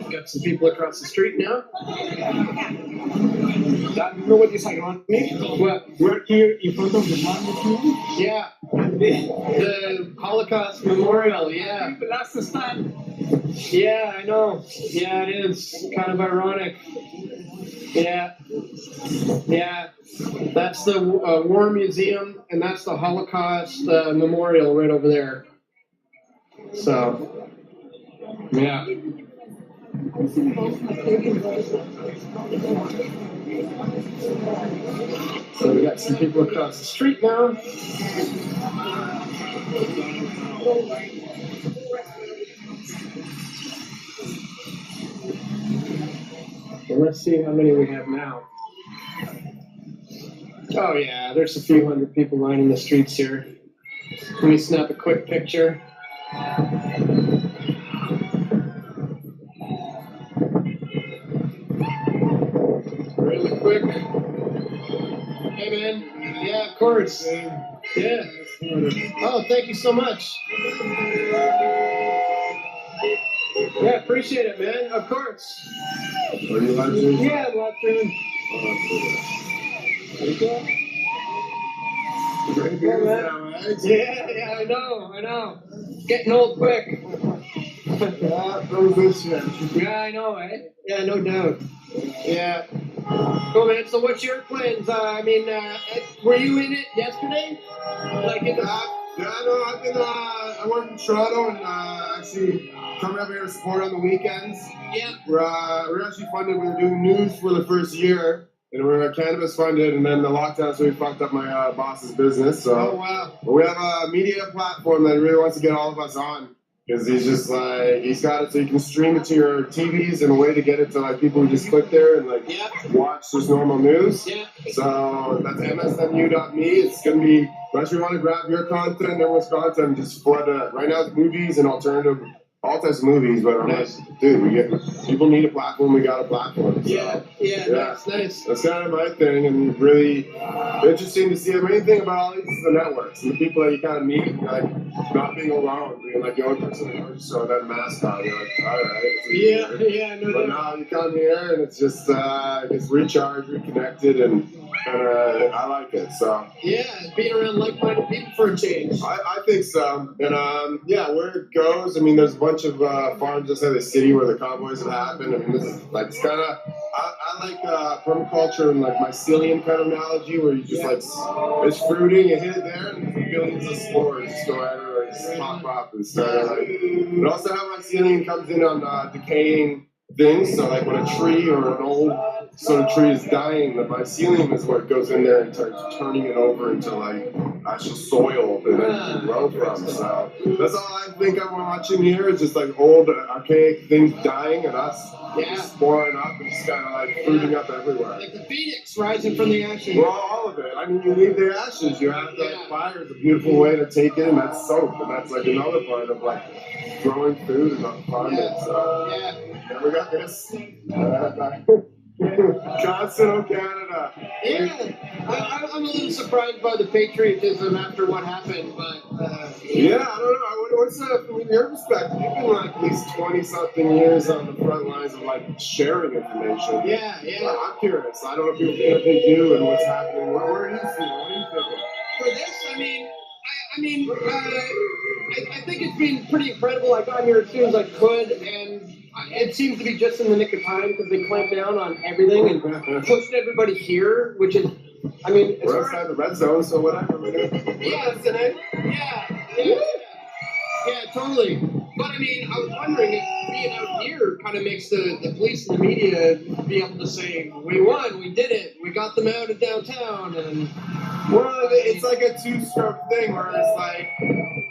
Got some people across the street now. You know what is ironic? What? We're here in front of the monument. Yeah. The Holocaust Memorial, yeah. That's the stand. Yeah, I know. Yeah, it is kind of ironic. Yeah. Yeah. That's the War Museum, and that's the Holocaust Memorial right over there. So, yeah. So we got some people across the street now. And let's see how many we have now. Oh yeah, there's a few hundred people lining the streets here. Let me snap a quick picture. Really quick. Hey man. Yeah, of course. Yeah. Oh, thank you so much. Yeah, appreciate it, man. Of course. Are you live stream? Yeah, live stream. Yeah, I know. Getting old quick. Yeah, I know, eh? Yeah, no doubt. Yeah. Cool, man. So what's your plans? Were you in it yesterday? Like in the... Yeah, no, I've been, I work in Toronto and actually coming up here to support on the weekends. Yeah. We're actually funded, we're doing news for the first year. and we're cannabis funded, and then the lockdown, so we fucked up my boss's business. So Oh wow. but we have a media platform that he really wants to get all of us on. Because he's just like, he's got it so you can stream it to your TVs and a way to get it to like people who just click there and like watch just normal news. Yeah. So that's msmu.me. It's going to be, unless you want to grab your content, everyone's content, and just flood it. Right now it's movies and alternative, all types of movies, but I'm like, dude, people need a platform, we got a platform. So, Yeah, nice. That's kind of my thing, and really interesting to see. The main thing about all these is the networks and the people that you kind of meet, and like not being alone, being like the only person in the grocery store with that mask on. You're like, all right. But now you come here and it's just it's recharged, reconnected, and I like it. So being around like-minded people for a change. I think so, and where it goes. I mean, there's a bunch of farms inside the city where the convoys have happened. I mean, this is like it's kind of I like permaculture and like mycelium kind of analogy where you just like it's fruiting, you hit it there, and billions of spores just go everywhere, just pop up and start. But also how mycelium comes in on decaying things. So like when a tree or an old sort of tree is dying, the mycelium is what goes in there and starts turning it over into like actual soil that it can grow from. So that's all I think I'm watching here is just like old archaic things dying and us just sporing up and just kind of like fruiting up everywhere. Like the phoenix rising from the ashes. Well, all of it. I mean, you leave the ashes. You have like fire is a beautiful way to take it, and that's soap, and that's like another part of like growing food and abundance. And we got this. Johnson, Canada. I'm a little surprised by the patriotism after what happened, but I don't know. What's from your perspective? You've been like at least 20-something years on the front lines of like sharing information. I'm curious. I don't know if people think they do and what's happening. Where are you seeing? What are you thinking? For this, I think it's been pretty incredible. I got here as soon as I could, and it seems to be just in the nick of time because they clamped down on everything and pushed everybody here, which is, we're outside the red zone, so whatever. Yeah, totally. But I was wondering if being out here kind of makes the police and the media be able to say, we won, we did it, we got them out of downtown, and... Well, it's like a two-stroke thing where it's like,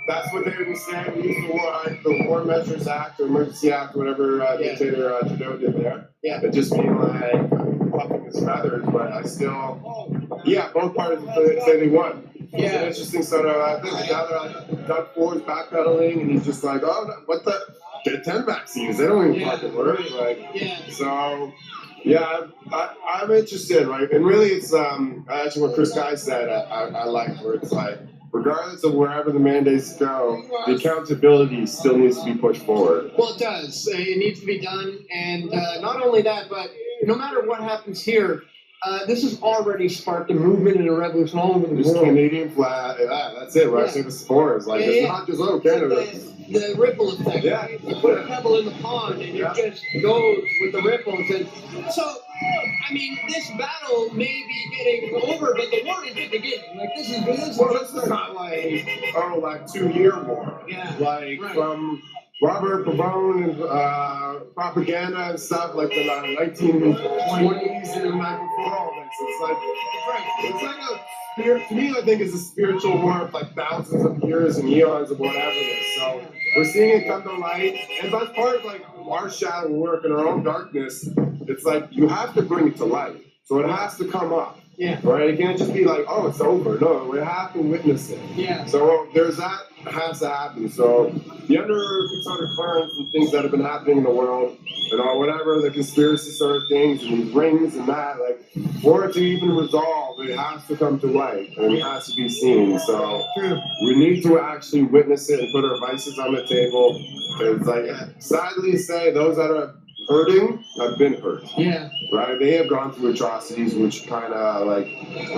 that's what they would be saying. We used the War Measures Act or Emergency Act, whatever dictator Trudeau did there. It just being like puffing his feathers, but I still, both parties say they won. It's an interesting sort of thing. Now they're like, Doug Ford's backpedaling, and he's just like, oh, no, what the? Get 10 vaccines. They don't even fucking work. So. Yeah, I'm interested, right? And really, it's actually what Chris Guy said. I like where it's like, regardless of wherever the mandates go, the accountability still needs to be pushed forward. Well, it does. It needs to be done, and not only that, but no matter what happens here, this has already sparked a movement and a revolution all over the world. Canadian flag, that's it. Right? I say the spores, like it's not just Canada. The ripple effect. You put a pebble in the pond and it just goes with the ripples. And so, this battle may be getting over, but the war isn't beginning. Like this is not like 2-year war. From Robert Pavone and propaganda and stuff like the 1920s and before all this. It's like a spirit. To me, I think it's a spiritual war of like thousands of years and eons of whatever it is. So we're seeing it come to light, and that's part of like our shadow work and our own darkness. It's like you have to bring it to light, so it has to come up. Right? It can't just be like, oh, it's over. No, we have to witness it. So there's that has to happen. So the undercurrents and things that have been happening in the world, whatever the conspiracy sort of things and these rings and that, like for it to even resolve, it has to come to light and it has to be seen. So we need to actually witness it and put our vices on the table. Because sadly to say, those that are hurting have been hurt. Right? They have gone through atrocities, which kind of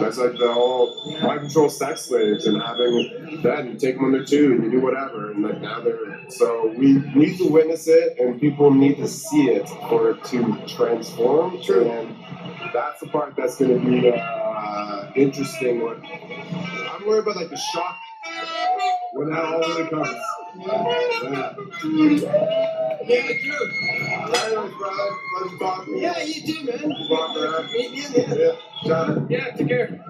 that's like the whole mind control sex slaves and having that, you take them when they're 2 and you do whatever, and now they're. So we need to witness it, and people need to see it for it to transform. And that's the part that's going to be interesting. I'm worried about the shock when that all really comes. Yeah, true. Anyways, brother, pleasure talking to you. Yeah, you too, man. Walk around. Yeah. Ciao. Yeah, take care.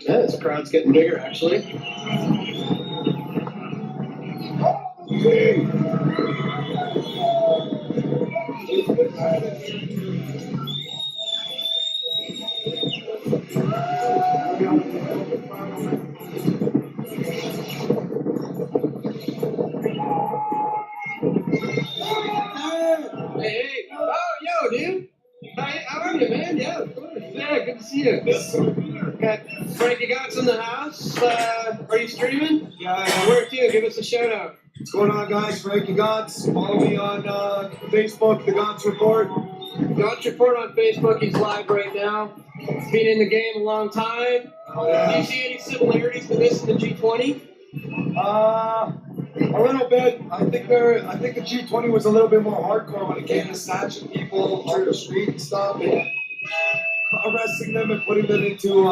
Yeah, this crowd's getting bigger, actually. Hey. Oh, yo, dude. How are you, man? Yeah, of course. Yeah, good to see you. Got Frankie Gott's in the house. Are you streaming? Yeah, Where to? Give us a shout out. what's going on, guys? Frankie Gotts. Follow me on Facebook, The Gotts Report. Gott's Report on Facebook. He's live right now. Been in the game a long time. Do you see any similarities to this in the G20? A little bit. I think the G20 was a little bit more hardcore when it came to snatching people off the street and stuff, and arresting them and putting them into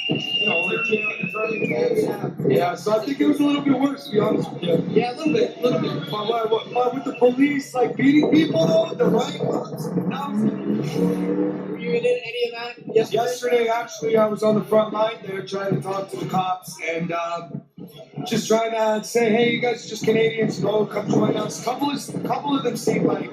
internment camps. Yeah, so I think it was a little bit worse, to be honest with you. Yeah, a little bit. But with the police like beating people though, the riot cops, Were you in any of that yesterday? yesterday, actually, I was on the front line there trying to talk to the cops and just trying to say, hey, you guys are just Canadians, come join us. Couple of them seemed like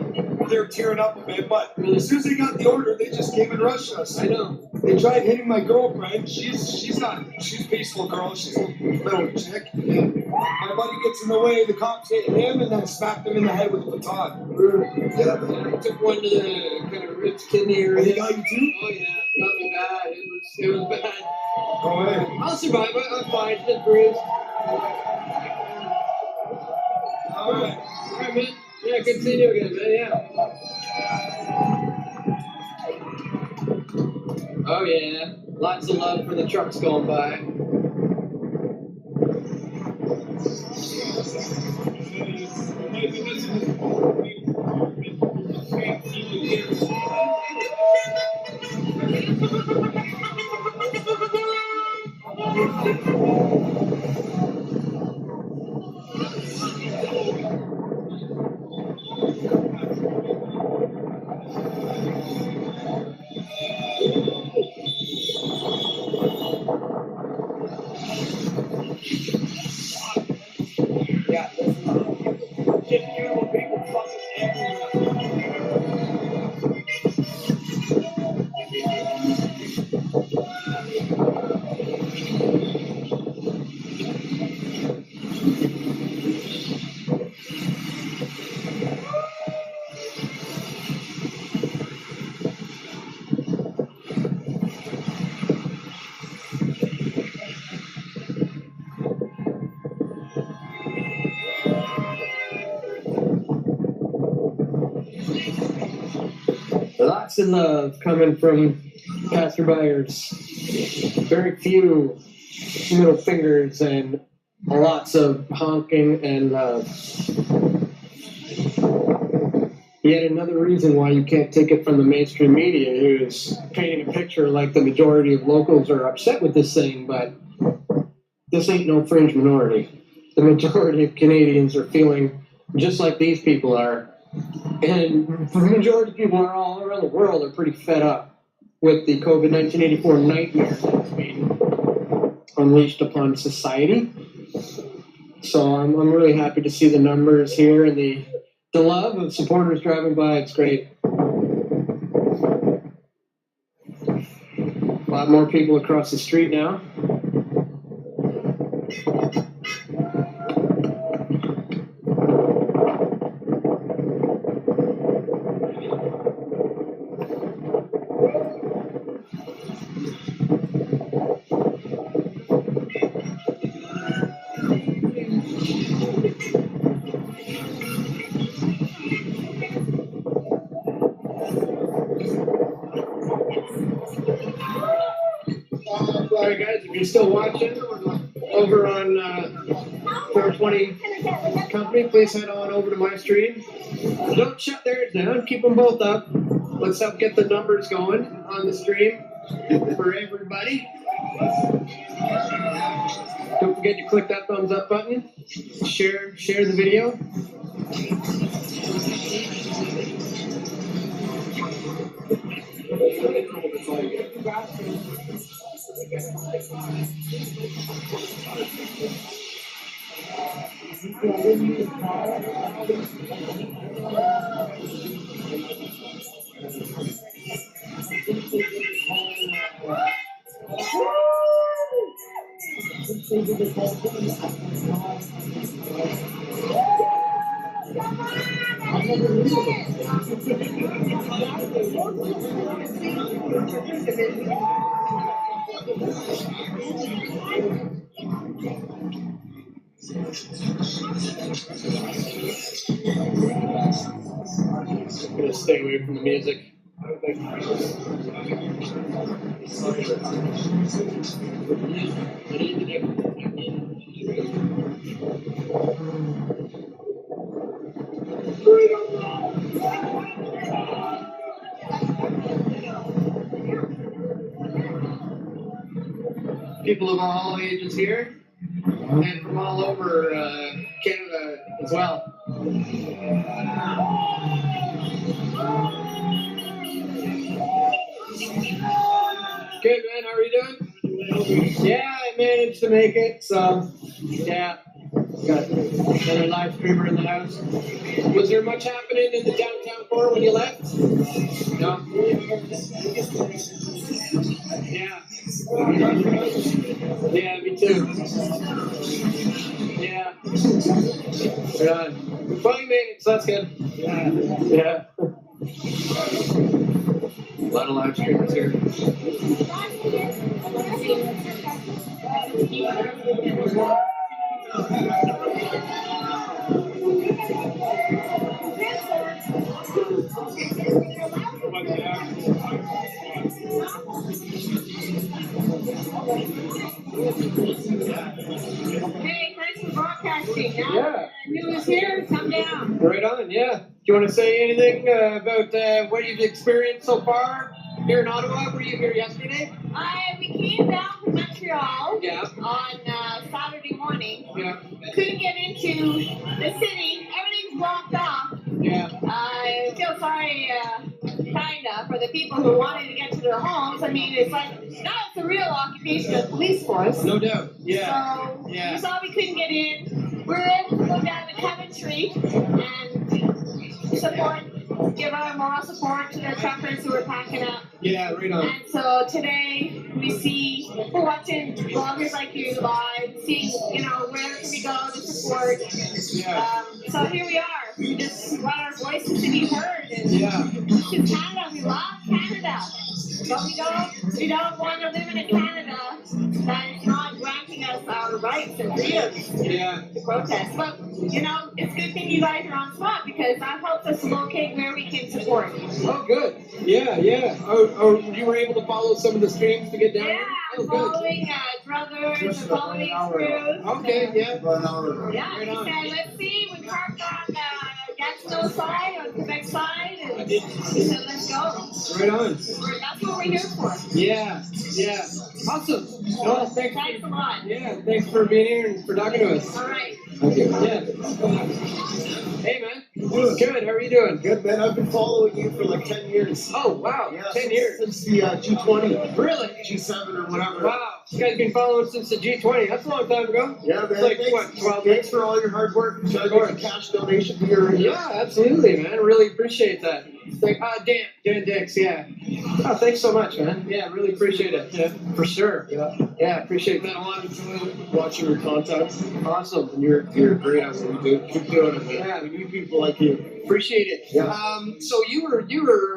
they were tearing up a bit, but as soon as they got the order, they just came and rushed us. I know. They tried hitting my girlfriend. She's a peaceful girl. She's a little chick. My buddy gets in the way. The cops hit him and then smacked him in the head with a baton. Yeah, I took one to the kind of ribs, kidney area. They got you too? Oh yeah, got me bad. It was bad. Go ahead. I'll survive. I'm fine. Just bruised. All right. All right, man. Yeah, good seeing you again, man. Yeah. Oh yeah, lots of love for the trucks going by. Yeah, this is just beautiful people fucking everywhere. Lots of love coming from passerbyers. Very few middle fingers and lots of honking and love. Yet another reason why you can't take it from the mainstream media, who's painting a picture like the majority of locals are upset with this thing, but this ain't no fringe minority. The majority of Canadians are feeling just like these people are. And the majority of people are all around the world are pretty fed up with the COVID-1984 nightmare that's being unleashed upon society. So I'm really happy to see the numbers here and the love of supporters driving by. It's great. A lot more people across the street now. Sorry guys, if you're still watching, over on 420 company, please head on over to my stream. Don't shut theirs down. Keep them both up. Let's help get the numbers going on the stream for everybody. Don't forget to click that thumbs up button. Share the video. I'm gonna stay away from the music. People of all ages here, and from all over Canada as well. Good, man. How are you doing? Yeah, I managed to make it. So, yeah, got another live streamer in the house. Was there much happening in the downtown core when you left? No. Yeah. Yeah, me too. Yeah. Right on. Well, you made it, so that's good. Yeah. Yeah. A lot of live streamers here. Hey, thanks for broadcasting. Now Yeah. news here, come down. Right on, yeah. Do you want to say anything about what you've experienced so far here in Ottawa? Were you here yesterday? We came down from Montreal Yeah. on Saturday morning. Yeah. Couldn't get into the city. Everything's blocked off. Yeah. I feel sorry, kinda, for the people who wanted to get to their homes. I mean, it's like, now it's a real occupation of the police force. No doubt. Yeah. So, Yeah. we saw we couldn't get in. We were able to go down to Coventry and support, give our moral support to the truckers who were packing up. Yeah, right on. And so today we see, we're watching bloggers like you live, seeing, where can we go to support. Yeah. So here we are. We just want our voices to be heard. And Yeah. this is Canada. We love Canada. But we don't want to live in a Canada that is not granting us our rights and freedoms Yeah. to protest. But, it's a good thing you guys are on spot because that helps us locate where we can support. Oh, good. Yeah, yeah. Oh, you were able to follow some of the streams to get down Yeah, here? I'm Oh, good. following brothers, I'm following crews. Okay, yeah. Yeah, Right we on. said, let's see, we parked on Gatineau side, on Quebec side, and we said, let's go. Right on. That's what we're here for. Yeah, yeah. Awesome. Well, thanks. Thanks a lot. Yeah, thanks for being here and for talking to us. All right. Thank you. Yeah. Hey, man. Good. How are you doing? Good, man. I've been following you for like 10 years. Oh, wow. Yeah, 10 years. Since the G20. Really? G7 or whatever. Wow. You guys been following since the G20. That's a long time ago. Yeah, man. It's like, thanks, what, 12 Thanks years? for all your hard work. Should I make a cash donation to your... Yeah, absolutely, man. I really appreciate that. Like, Dan Dix, yeah. Oh, thanks so much, man. Yeah, really appreciate it. Yeah, for sure. Yeah, appreciate that a lot. Watching your content. Awesome. And you're great at what you do. Keep doing it, man. Yeah. We need people like you. Appreciate it. Yeah. So you were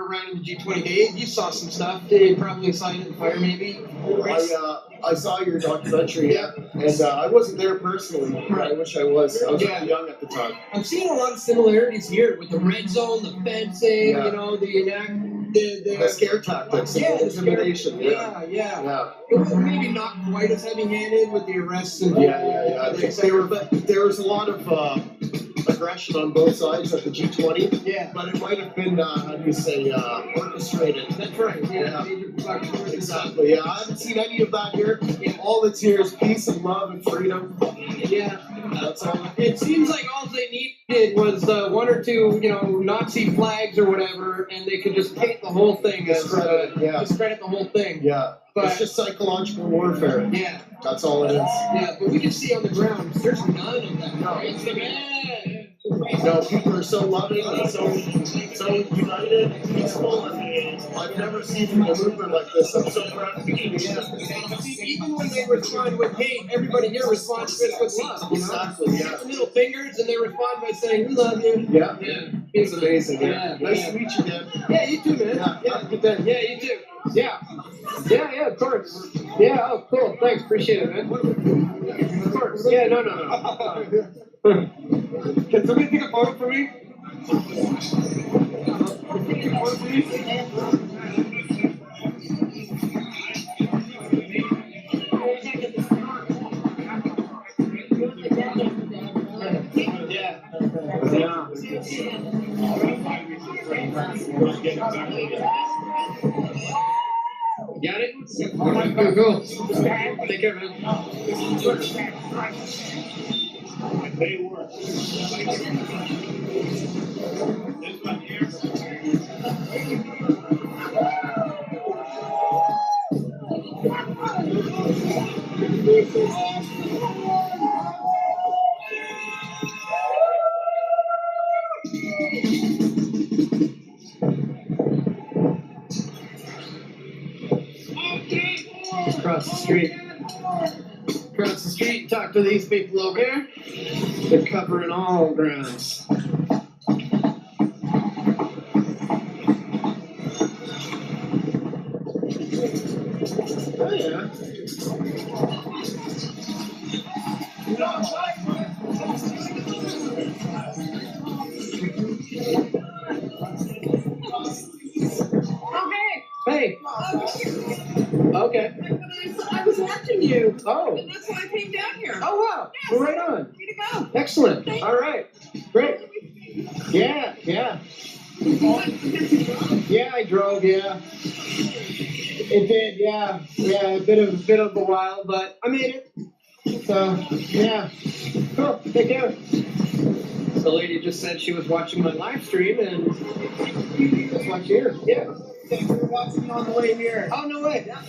around in the G20 days. You saw some stuff. You probably saw it in the fire, maybe. I saw your documentary, Yeah. and I wasn't there personally. Right. I wish I was. I was Yeah. really young at the time. I'm seeing a lot of similarities here with the red zone, the fencing. Yeah. The The scare tactics, yeah, the intimidation. yeah. It was maybe not quite as heavy-handed with the arrests and I think there was a lot of aggression on both sides at the G20. Yeah. But it might have been, how do you say, orchestrated. That's right. Yeah. Exactly. Yeah. I haven't seen any of that here. All that's here is peace and love and freedom. Yeah. That's all. It seems like all they needed was one or two, Nazi flags or whatever, and they could just paint the whole thing as discredit the whole thing. Yeah. But it's just psychological warfare. Yeah. That's all it is. Yeah, but we can see on the ground there's none of that. No. It's like, No, people are so loving and so united and peaceful, and I've never seen a movement like this. I'm so proud to be here. even when they respond with hate, everybody here responds with love. Exactly, yeah. Middle fingers, and they respond by saying, "We love you." Yeah. It's amazing. Yeah. Nice to meet you, Dan. Yeah, you too, man. Yeah. Good day. Yeah, you too. Yeah. Yeah, of course. Yeah, oh, cool. Thanks, appreciate it, man. Of course. Yeah, no. Can somebody take a photo for me? Got it? Cool. Take care, man. They work. Across the street. Across the street, talk to these people over here. They're covering all grounds. Oh, yeah. Hey. Okay. I was watching you. Oh. And that's why I came down here. Oh, wow. Yes. Well, right on. Way to go. Excellent. Thank All right. Great. Yeah. Yeah, I drove, yeah. It did, yeah. Yeah, a bit of a while, but I made it. So, yeah. Cool. Take care. The lady just said she was watching my live stream, and that's why she's here. Yeah. Thanks for watching me on the way here. Oh, no way. Yeah,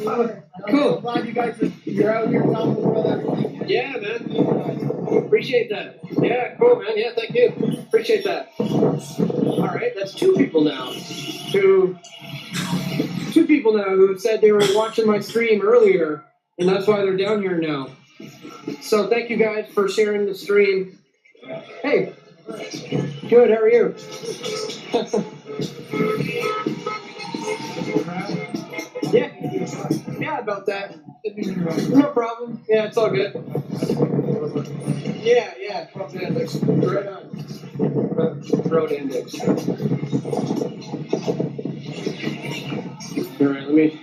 Cool. I'm glad you guys you're out here telling the world everything. Yeah, man. Appreciate that. Yeah, cool, man. Yeah, thank you. Appreciate that. All right, that's two people now. Two people now who said they were watching my stream earlier, and that's why they're down here now. So thank you guys for sharing the stream. Hey. Good, how are you? Yeah, about that. No problem. Yeah, it's all good. Yeah. Road index. Right on. Road index. All right, let me.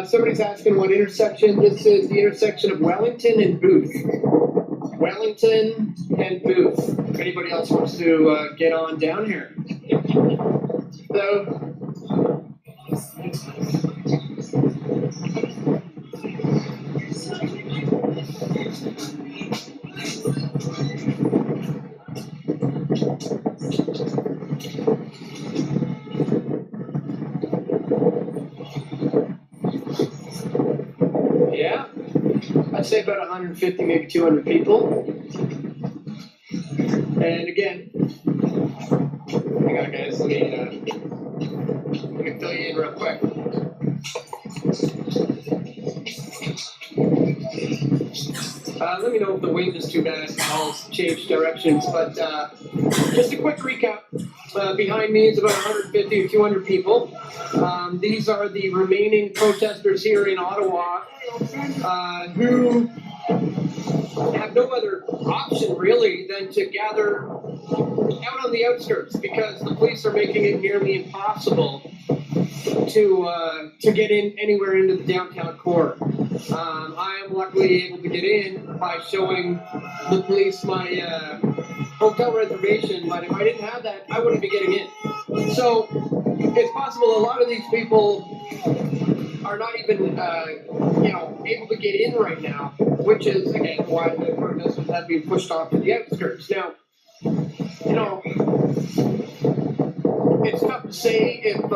Somebody's asking what intersection. This is the intersection of Wellington and Booth. Wellington and Booth. If anybody else wants to get on down here. So. Yeah, I'd say about 150, maybe 200 people. And again, hang on guys, let me fill you in real quick. Let me know if the wind is too bad. I'll change directions, but just a quick recap. Behind me is about 150 or 200 people. These are the remaining protesters here in Ottawa who have no other option really than to gather out on the outskirts because the police are making it nearly impossible to get in anywhere into the downtown core. I am luckily able to get in by showing the police my hotel reservation, but if I didn't have that, I wouldn't be getting in. So it's possible a lot of these people are not even able to get in right now, which is again why the protesters have been pushed off to the outskirts. Now, it's tough to say if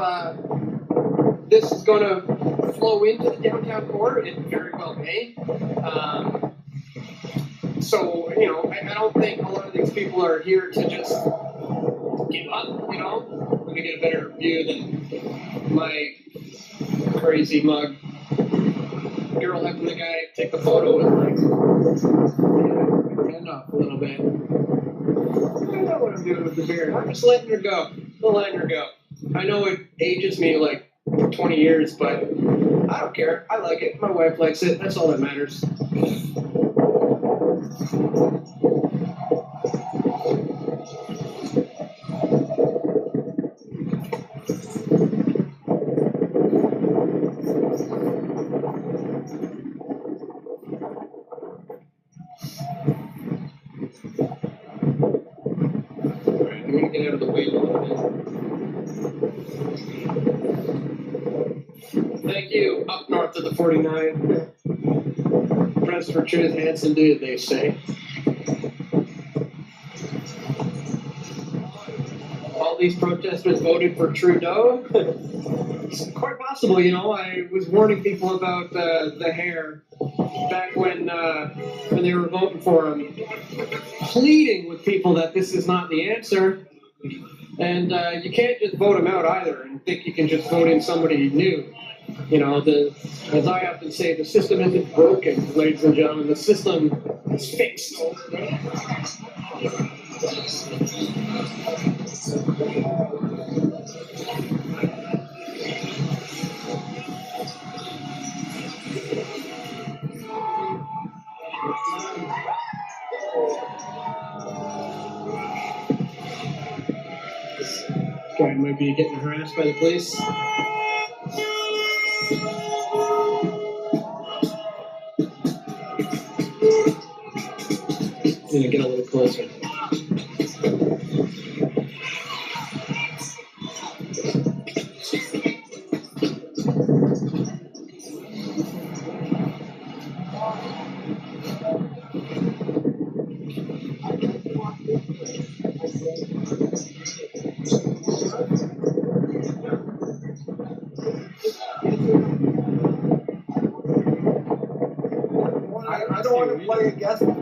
this is going to flow into the downtown core. It very well may. So, I don't think a lot of these people are here to just give up, Let me get a better view than my crazy mug. Girl helping the guy take the photo with hand up a little bit. I don't know what I'm doing with the beard. I'm just letting her go. I'm letting her go. I know it ages me like 20 years, but I don't care. I like it. My wife likes it. That's all that matters. I'm going to get out of the way a little bit. Thank you. Up north of the 49. Press for truth, handsome dude, they say. All these protesters voted for Trudeau. It's quite possible, I was warning people about the hair back when they were voting for him, pleading with people that this is not the answer. And you can't just vote him out either and think you can just vote in somebody new. As I often say, the system isn't broken, ladies and gentlemen. The system is fixed. This guy might be getting harassed by the police. I'm gonna get a little closer. I don't want to play against them.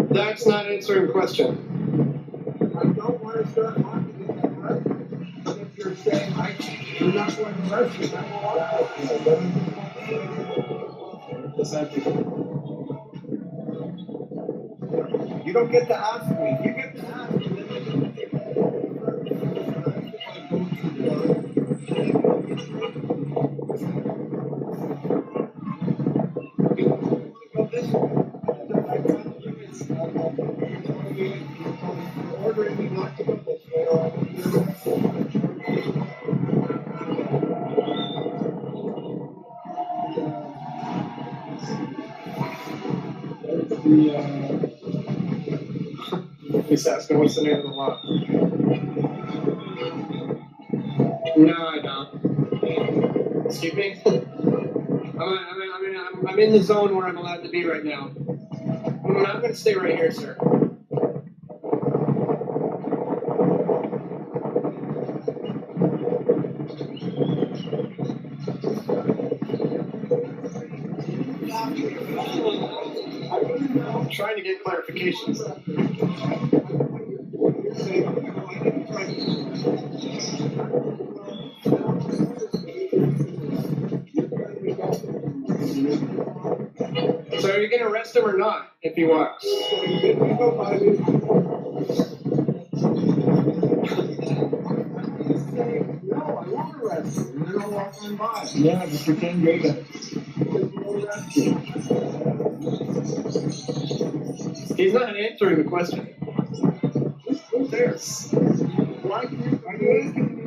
That's not answering the question. I don't want to start talking to them, right? But if you're saying you're not going to arrest me, I will. You don't get to ask me. You get to ask me. Ordering me not to go this way. He's asking what's the name of the lot. No, I don't. Excuse me? I'm in the zone where I'm allowed to be right now. I'm going to stay right here, sir. I'm trying to get clarification. are you going to arrest him or not if he walks? No, I won't arrest you. And then I'll walk on by. Yeah, just pretend you're there. He's not answering the question. Who's there? Why are you asking me?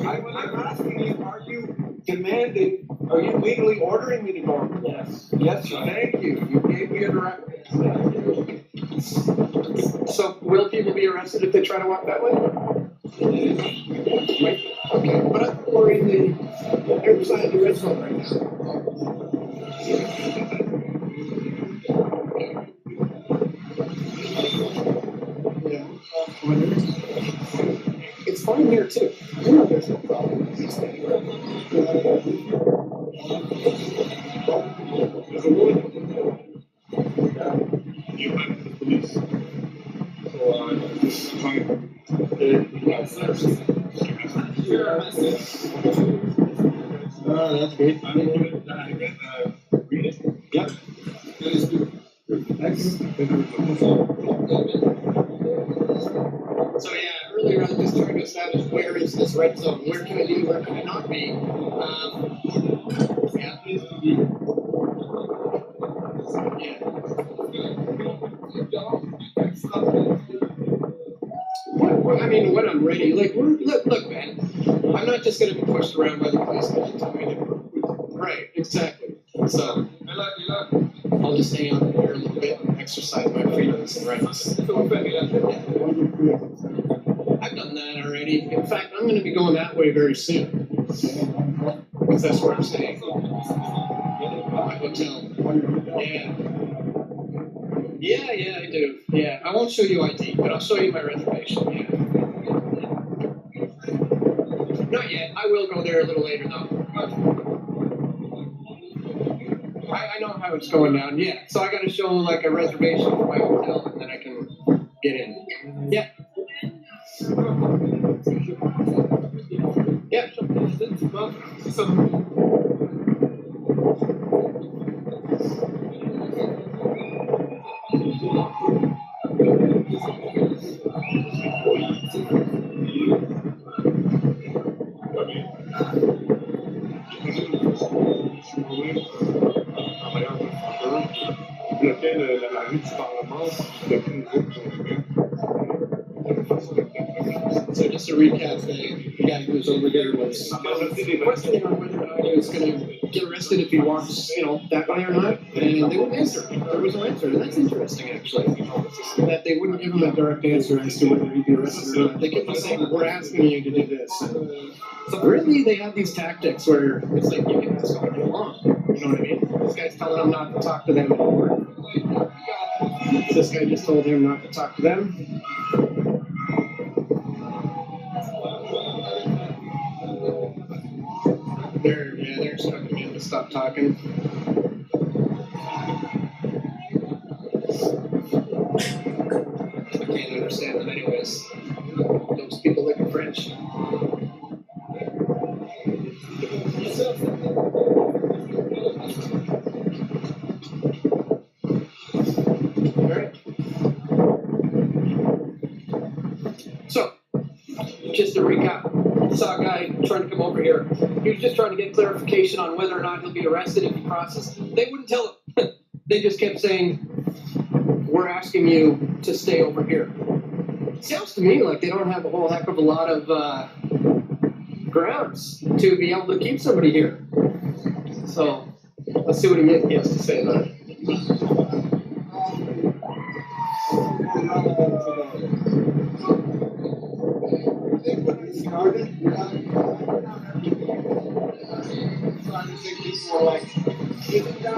I'm asking you, are you demanding, are you legally ordering me to go? Yes. Yes, sir. Thank you. You gave me a directive. So will people be arrested if they try to walk that way? Okay, but I'm worried that they're beside the red zone right now. Yeah. It's fine here too. You know there's no problem. That's great. Yep. So yeah, earlier I was just trying to establish where is this red zone? Where can it be? Where can it not be? Yeah. What, I mean, when I'm ready, like, look, man, I'm not just going to be pushed around by the police all the time. Right, exactly. So, I'll just hang out here a little bit and exercise my freedoms and rights. I've done that already. In fact, I'm going to be going that way very soon. Because that's where I'm staying. My hotel. Yeah. Yeah, I do. Yeah, I won't show you ID, but I'll show you my reservation. Yeah. Not yet. I will go there a little later, though. I know how it's going down. Yeah, so I got to show like a reservation for my hotel, and then I can get in. Yeah. Yeah. So just to recap, the guy who was over here was questioning on whether or not he was going to get arrested if he walks, that way or not, and they wouldn't answer. There was no answer, and that's interesting, actually. That they wouldn't give him a direct answer as to whether he'd be arrested or not. They kept on saying, "We're asking you to do this." So really, they have these tactics where it's like you can ask all day long. You know what I mean? This guy's telling them not to talk to them anymore. This guy just told him not to talk to them. They're instructing him to stop talking. I can't understand them anyways. Those people look French. Alright. So, just to recap, I saw a guy trying to come over here. He was just trying to get clarification on whether or not he'll be arrested if he crosses. They wouldn't tell him. They just kept saying, "We're asking you to stay over here." It sounds to me like they don't have a whole heck of a lot of grounds to be able to keep somebody here. So, let's see what he has to say about it.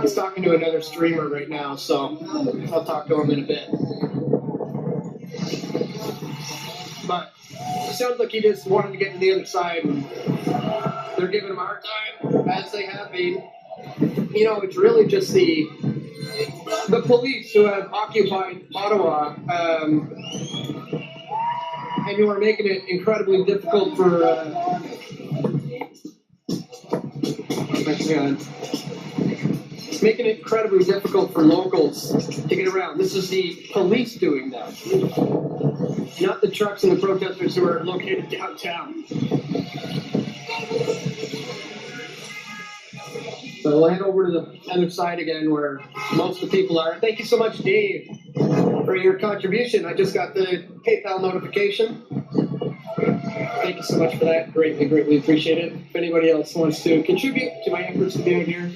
He's talking to another streamer right now, so I'll talk to him in a bit. But it sounds like he just wanted to get to the other side, and they're giving him a hard time, as they have been. It's really just the police who have occupied Ottawa, and who are making it incredibly difficult for It's making it incredibly difficult for locals to get around. This is the police doing that, not the trucks and the protesters who are located downtown. So we'll head over to the other side again where most of the people are. Thank you so much, Dave, for your contribution. I just got the PayPal notification. Thank you so much for that. Greatly, greatly appreciate it. If anybody else wants to contribute to my efforts to be out here,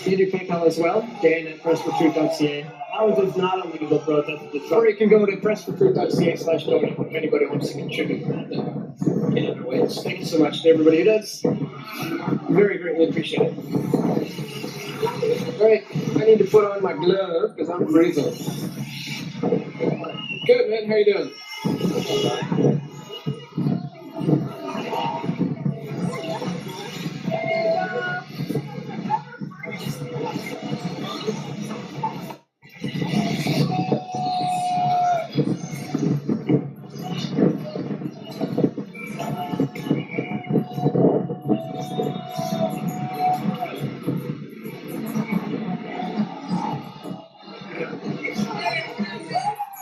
you do PayPal as well. Dan at PRESSFORTRUTH.ca. How is this not a legal protest at the truck? Or you can go to PRESSFORTRUTH.ca/donate if anybody wants to contribute in other ways. Thank you so much to everybody who does. Very greatly appreciate it. All right, I need to put on my glove because I'm freezing. Good, man. How you doing?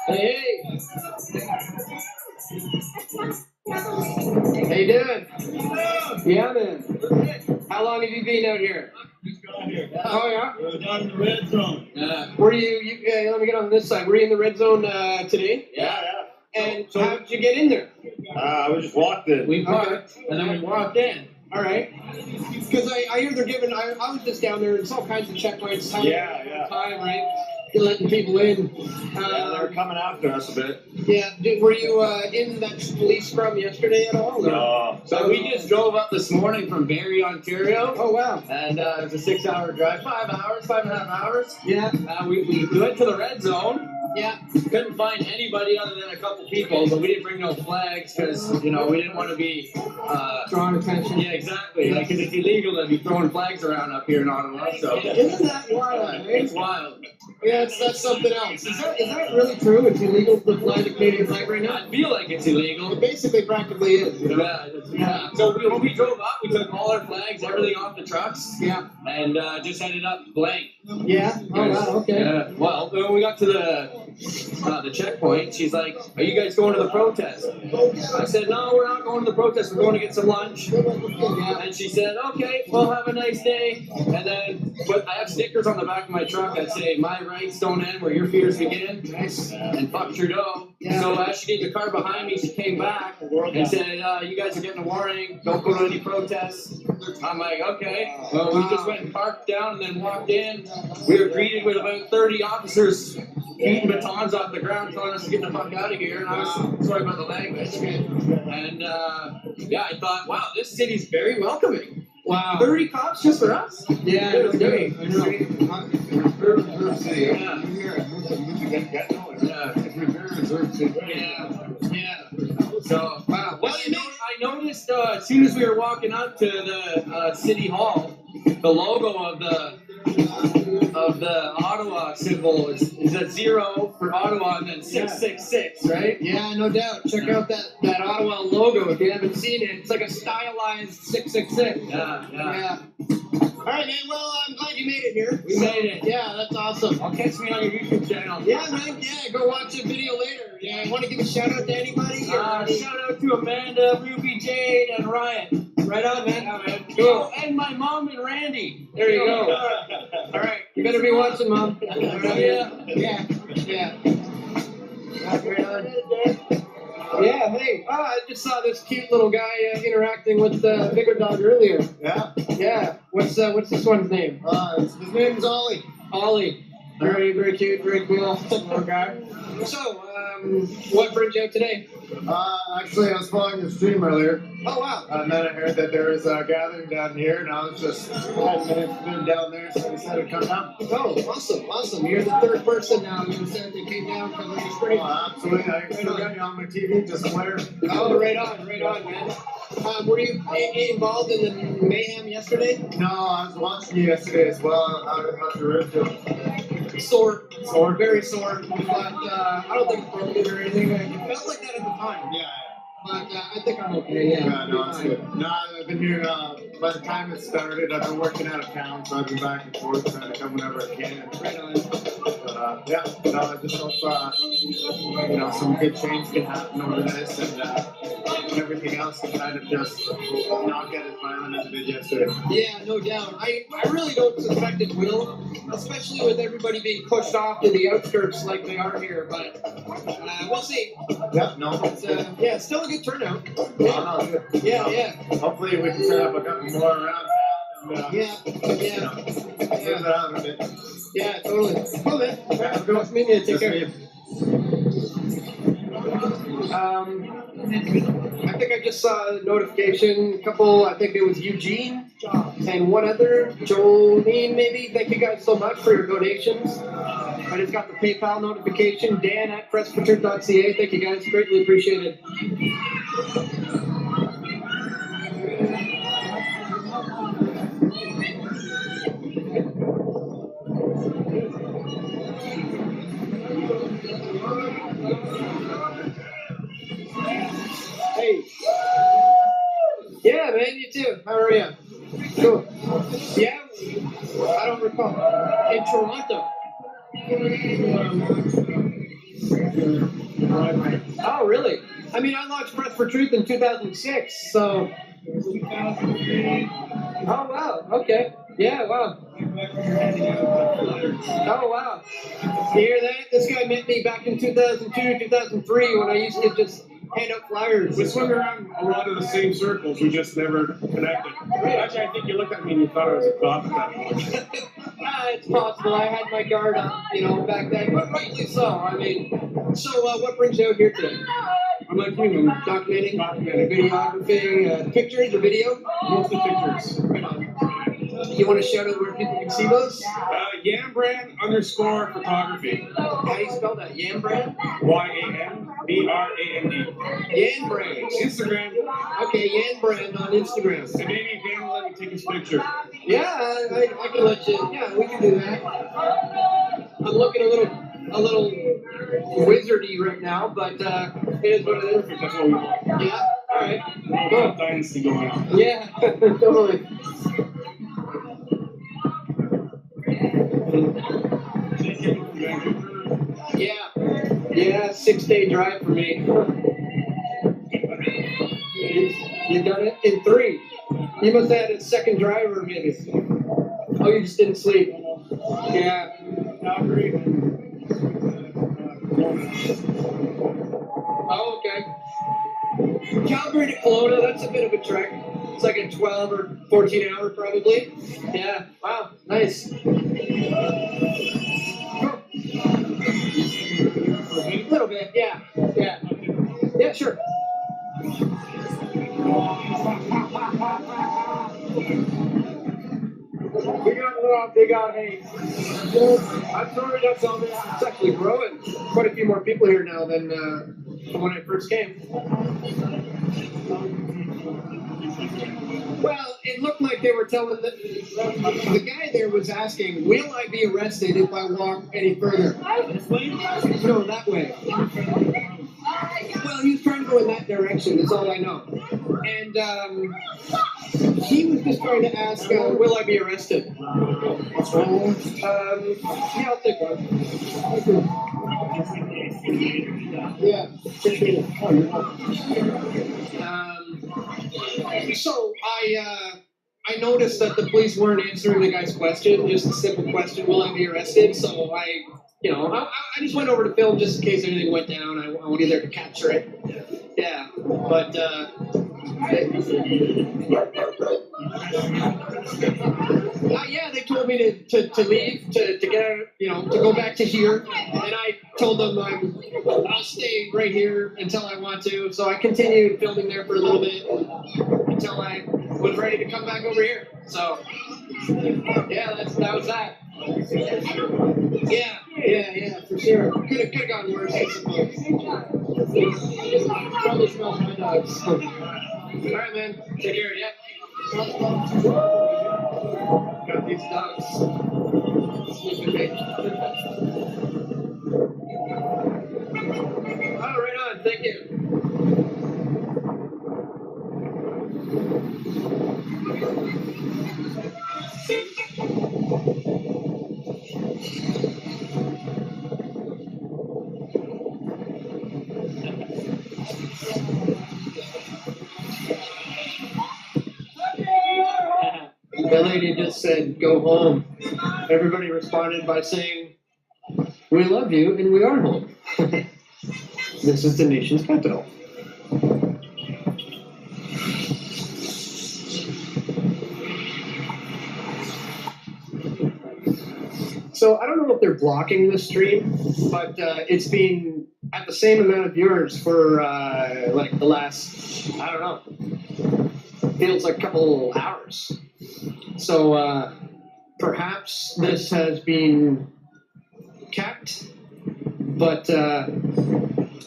Hey. How you doing? Yeah, man. How long have you been out here? Just got here. Oh, yeah? We're down in the red zone. Were you let me get on this side. Were you in the red zone today? Yeah. And how did you get in there? We just walked in. We parked, and then we walked in. All right. Because I hear they're giving, I was just down there, there's all kinds of checkpoints. Time, right? You're letting people in. They're coming after us a bit. Yeah. Were you in that police scrum yesterday at all? Or? No. So we just drove up this morning from Barrie, Ontario. Oh, wow. And it was a 6-hour drive, 5.5 hours. Yeah. We went to the red zone. Yeah. Couldn't find anybody other than a couple people, but we didn't bring no flags because, we didn't want to be... drawing attention. Yeah, exactly. Like, because it's illegal to be throwing flags around up here in Ottawa, so... Isn't that wild, It's wild. Yeah, that's something else. Is that really true? It's illegal to fly the Canadian flag right now? I feel like it's illegal. It basically practically is. Yeah. So when we drove up, we took all our flags, everything off the trucks. Yeah. And just ended up blank. Yeah? Oh, wow, okay. Yeah. Well, when we got to the checkpoint, she's like, "Are you guys going to the protest?" I said, "No, we're not going to the protest. We're going to get some lunch." And she said, "Okay, well, have a nice day." And then, but I have stickers on the back of my truck that say, "My rights don't end where your fears begin." Nice. And fuck Trudeau. Yeah. So as she gave the car behind me, she came back and said, "You guys are getting a warning. Don't go to any protests." I'm like, "Okay." Well, we just went and parked down and then walked in. We were greeted with about 30 officers beating batons off the ground, telling us to get the fuck out of here. And I was sorry about the language. And I thought, wow, this city's very welcoming. Wow. 30 cops just for us? Yeah, it was great. I know. Yeah. So, wow. Well, I noticed as soon as we were walking up to the City Hall, the logo of the Ottawa symbol is a 0 for Ottawa and then 666, right? Yeah, no doubt. Check out that Ottawa logo if you haven't seen it. It's like a stylized 666. Yeah. All right, man. Well, I'm glad you made it here. We made it. Yeah, that's awesome. I'll catch me on your YouTube channel. Yeah, man. Yeah, go watch the video later. Yeah, you want to give a shout out to anybody? Shout out to Amanda, Ruby, Jade, and Ryan. Right on, man. Yeah, man. Cool. Oh, and my mom and Randy. There you go. All right, you better be watching, Mom. Yeah. Yeah, hey. Oh, I just saw this cute little guy interacting with the bigger dog earlier. Yeah. Yeah. What's this one's name? His name's Ollie. Ollie. Very, very cute, very cool little guy. So, what brings you out today? Actually, I was following your stream earlier. Oh, wow. And then I heard that there was a gathering down here, and I was just 10 minutes been down there, so I decided to come down. Oh, awesome. You're the third person now who said they came down from the stream. Oh, absolutely. I still got you on my TV, just where. Oh, right on, man. Were you involved in the mayhem yesterday? No, I was watching you yesterday as well. How the roof? Sore, very sore. But I don't think it's broken or anything. It felt like that at the time. Yeah. but I think I'm okay. Yeah. Yeah, no, it's good. No, I've been here, by the time it started, I've been working out of town, so I've been back and forth, trying to come whenever I can. Right on. But, yeah, no, I just hope, you know, some good change can happen over this, and everything else can kind of just not get as violent as it did yesterday. Yeah, no doubt. I really don't suspect it will, especially with everybody being pushed off to the outskirts like they are here. But we'll see. Yeah, no, It's, yeah, still a good turnout. no, good. Yeah, yeah. Hopefully we can set up a couple more around town and, Yeah, yeah. you know, move it out a bit. Yeah, totally. Cool, man. All right, go with me. Take care. I think I just saw a notification. A couple, I think it was Eugene and one other, Jolene maybe. Thank you guys so much for your donations. I just got the PayPal notification. Dan at PRESSFORTRUTH.ca. Thank you guys. Greatly appreciated. Hey. Yeah, man, you too. How are you? Cool. Yeah, I don't recall. In Toronto. Oh, really? I mean, I launched Press for Truth in 2006, so. Oh, wow. Okay. Yeah, wow. Oh, wow. You hear that? This guy met me back in 2002, 2003 when I used to just hand out flyers. We swung around a lot of the same circles, we just never connected. Actually, I think you looked at me and you thought I was a cop at that point. It's possible. I had my guard up, you know, back then, but rightly so. I mean, so what brings you out here today? I'm like you, I'm documenting, videography, pictures, or video? Mostly pictures. Right on. You want to shout out where people can see those? Yambrand_photography. How do you spell that? Yambrand? YANBRAND. Yanbrand. Instagram. Okay, Yanbrand on Instagram. And maybe Dan will let me take his picture. Yeah, I can let you. Yeah, we can do that. I'm looking a little wizardy right now, but it is what it is. That's what we want. Yeah. All right. Cool. Dynasty going on. Yeah, totally. Yeah, 6-day drive for me. You done it in 3. You must have had a second driver, maybe. Oh, you just didn't sleep. Yeah. Oh, okay. Calgary to Kelowna, that's a bit of a trek. It's like a 12 or 14 hour probably. Yeah. Wow. Nice. A little bit. Yeah. Yeah. Yeah. Sure. We got a little big out hay. I'm sorry that's all there. It's actually growing. Quite a few more people here now than from when I first came. Well, it looked like they were telling the guy there was asking, will I be arrested if I walk any further? No, that way. Well, he was trying to go in that direction, that's all I know. And he was just trying to ask, will I be arrested? Yeah, I'll take one. Yeah. So I noticed that the police weren't answering the guy's question, just a simple question, will I be arrested? So I just went over to film just in case anything went down. I wanted there to capture it. Yeah, but yeah, they told me to leave, to get out, to go back to here, and I told them I'll stay right here until I want to. So I continued filming there for a little bit until I was ready to come back over here. So yeah, that was that. Yeah, for sure. Could have gone worse, I suppose. Probably smells my dogs. All right, man. Take care. Yeah. Got these dogs. Oh, right on. Thank you. lady just said, "Go home." Everybody responded by saying, "We love you and we are home." This is the nation's capital. So I don't know if they're blocking the stream, but it's been at the same amount of viewers for like the last, I don't know, feels like a couple hours. So perhaps this has been kept, but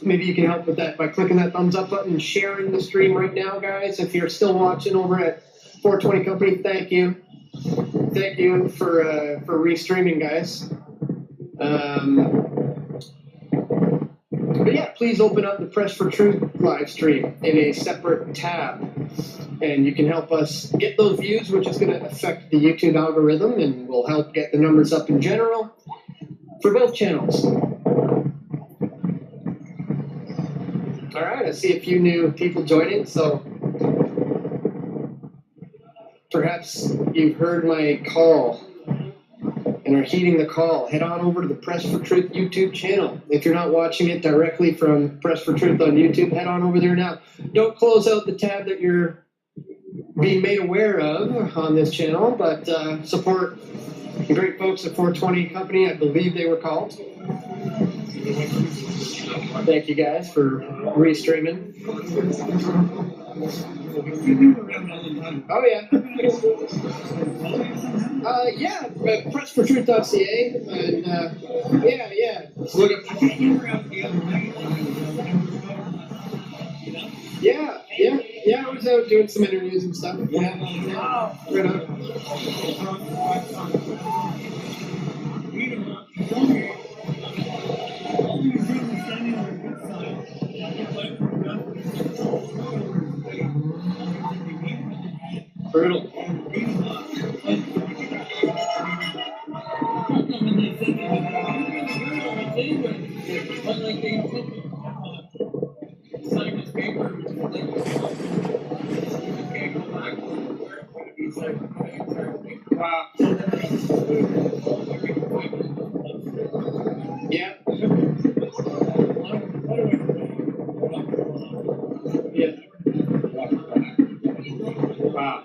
maybe you can help with that by clicking that thumbs up button and sharing the stream right now, guys. If you're still watching over at 420 Company, thank you. Thank you for restreaming, guys. But yeah, please open up the Press for Truth live stream in a separate tab, and you can help us get those views, which is going to affect the YouTube algorithm and will help get the numbers up in general for both channels. All right, I see a few new people joining, so perhaps you've heard my call and are heeding the call. Head on over to the Press for Truth YouTube channel. If you're not watching it directly from Press for Truth on YouTube, head on over there now. Don't close out the tab that you're being made aware of on this channel, but support the great folks at 420 Company, I believe they were called. Thank you guys for restreaming. Oh yeah. Yeah, pressfortruth.ca, and yeah. Look up. Yeah. I was out doing some interviews and stuff. Yeah. Right on. Brutal. Wow. Yeah. Yeah. Wow.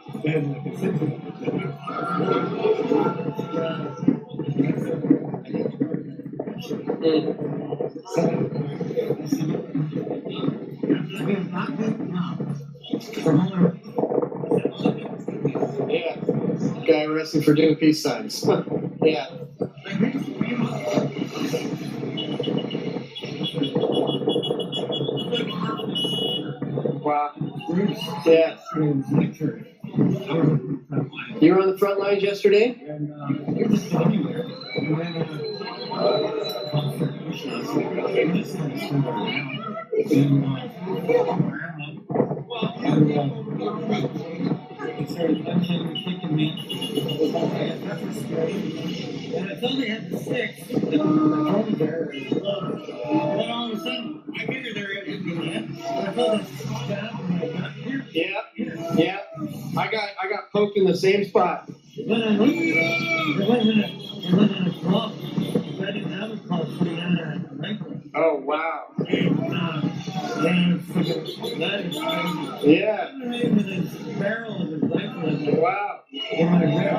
Yeah. Guy arrested for doing peace signs. Yeah. Wow. Yeah. You were on the front lines yesterday? He started punching and kicking me. And I thought they had the sticks. I told him there. And then all of a sudden, I figured they were going to hit me again. But I felt a stab and I got here. Yeah. I got poked in the same spot. When I looked, it wasn't a club. I didn't have a club, so he had a rifle. Oh, wow. And that is crazy. Yeah. With his barrel of his rifle. Wow. In my rib.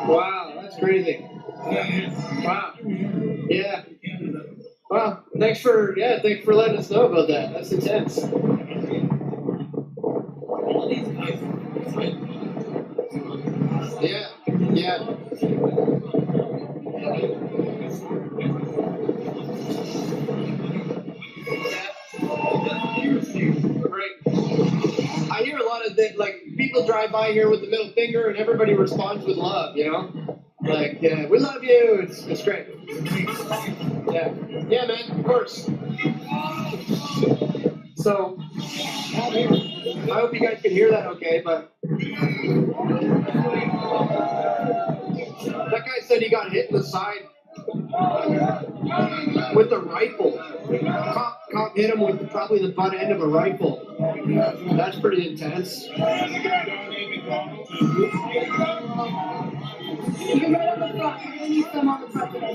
Wow, that's crazy. Wow. Yeah. Wow. Thanks for letting us know about that. That's intense. Yeah. Right. I hear a lot of that, like people drive by here with the middle finger and everybody responds with love, you know? Like, we love you. It's great. Yeah, man, of course. So, I hope you guys can hear that okay, but that guy said he got hit in the side with a rifle. Cop hit him with probably the butt end of a rifle. That's pretty intense. You can right on the front. We're gonna need some on the front today.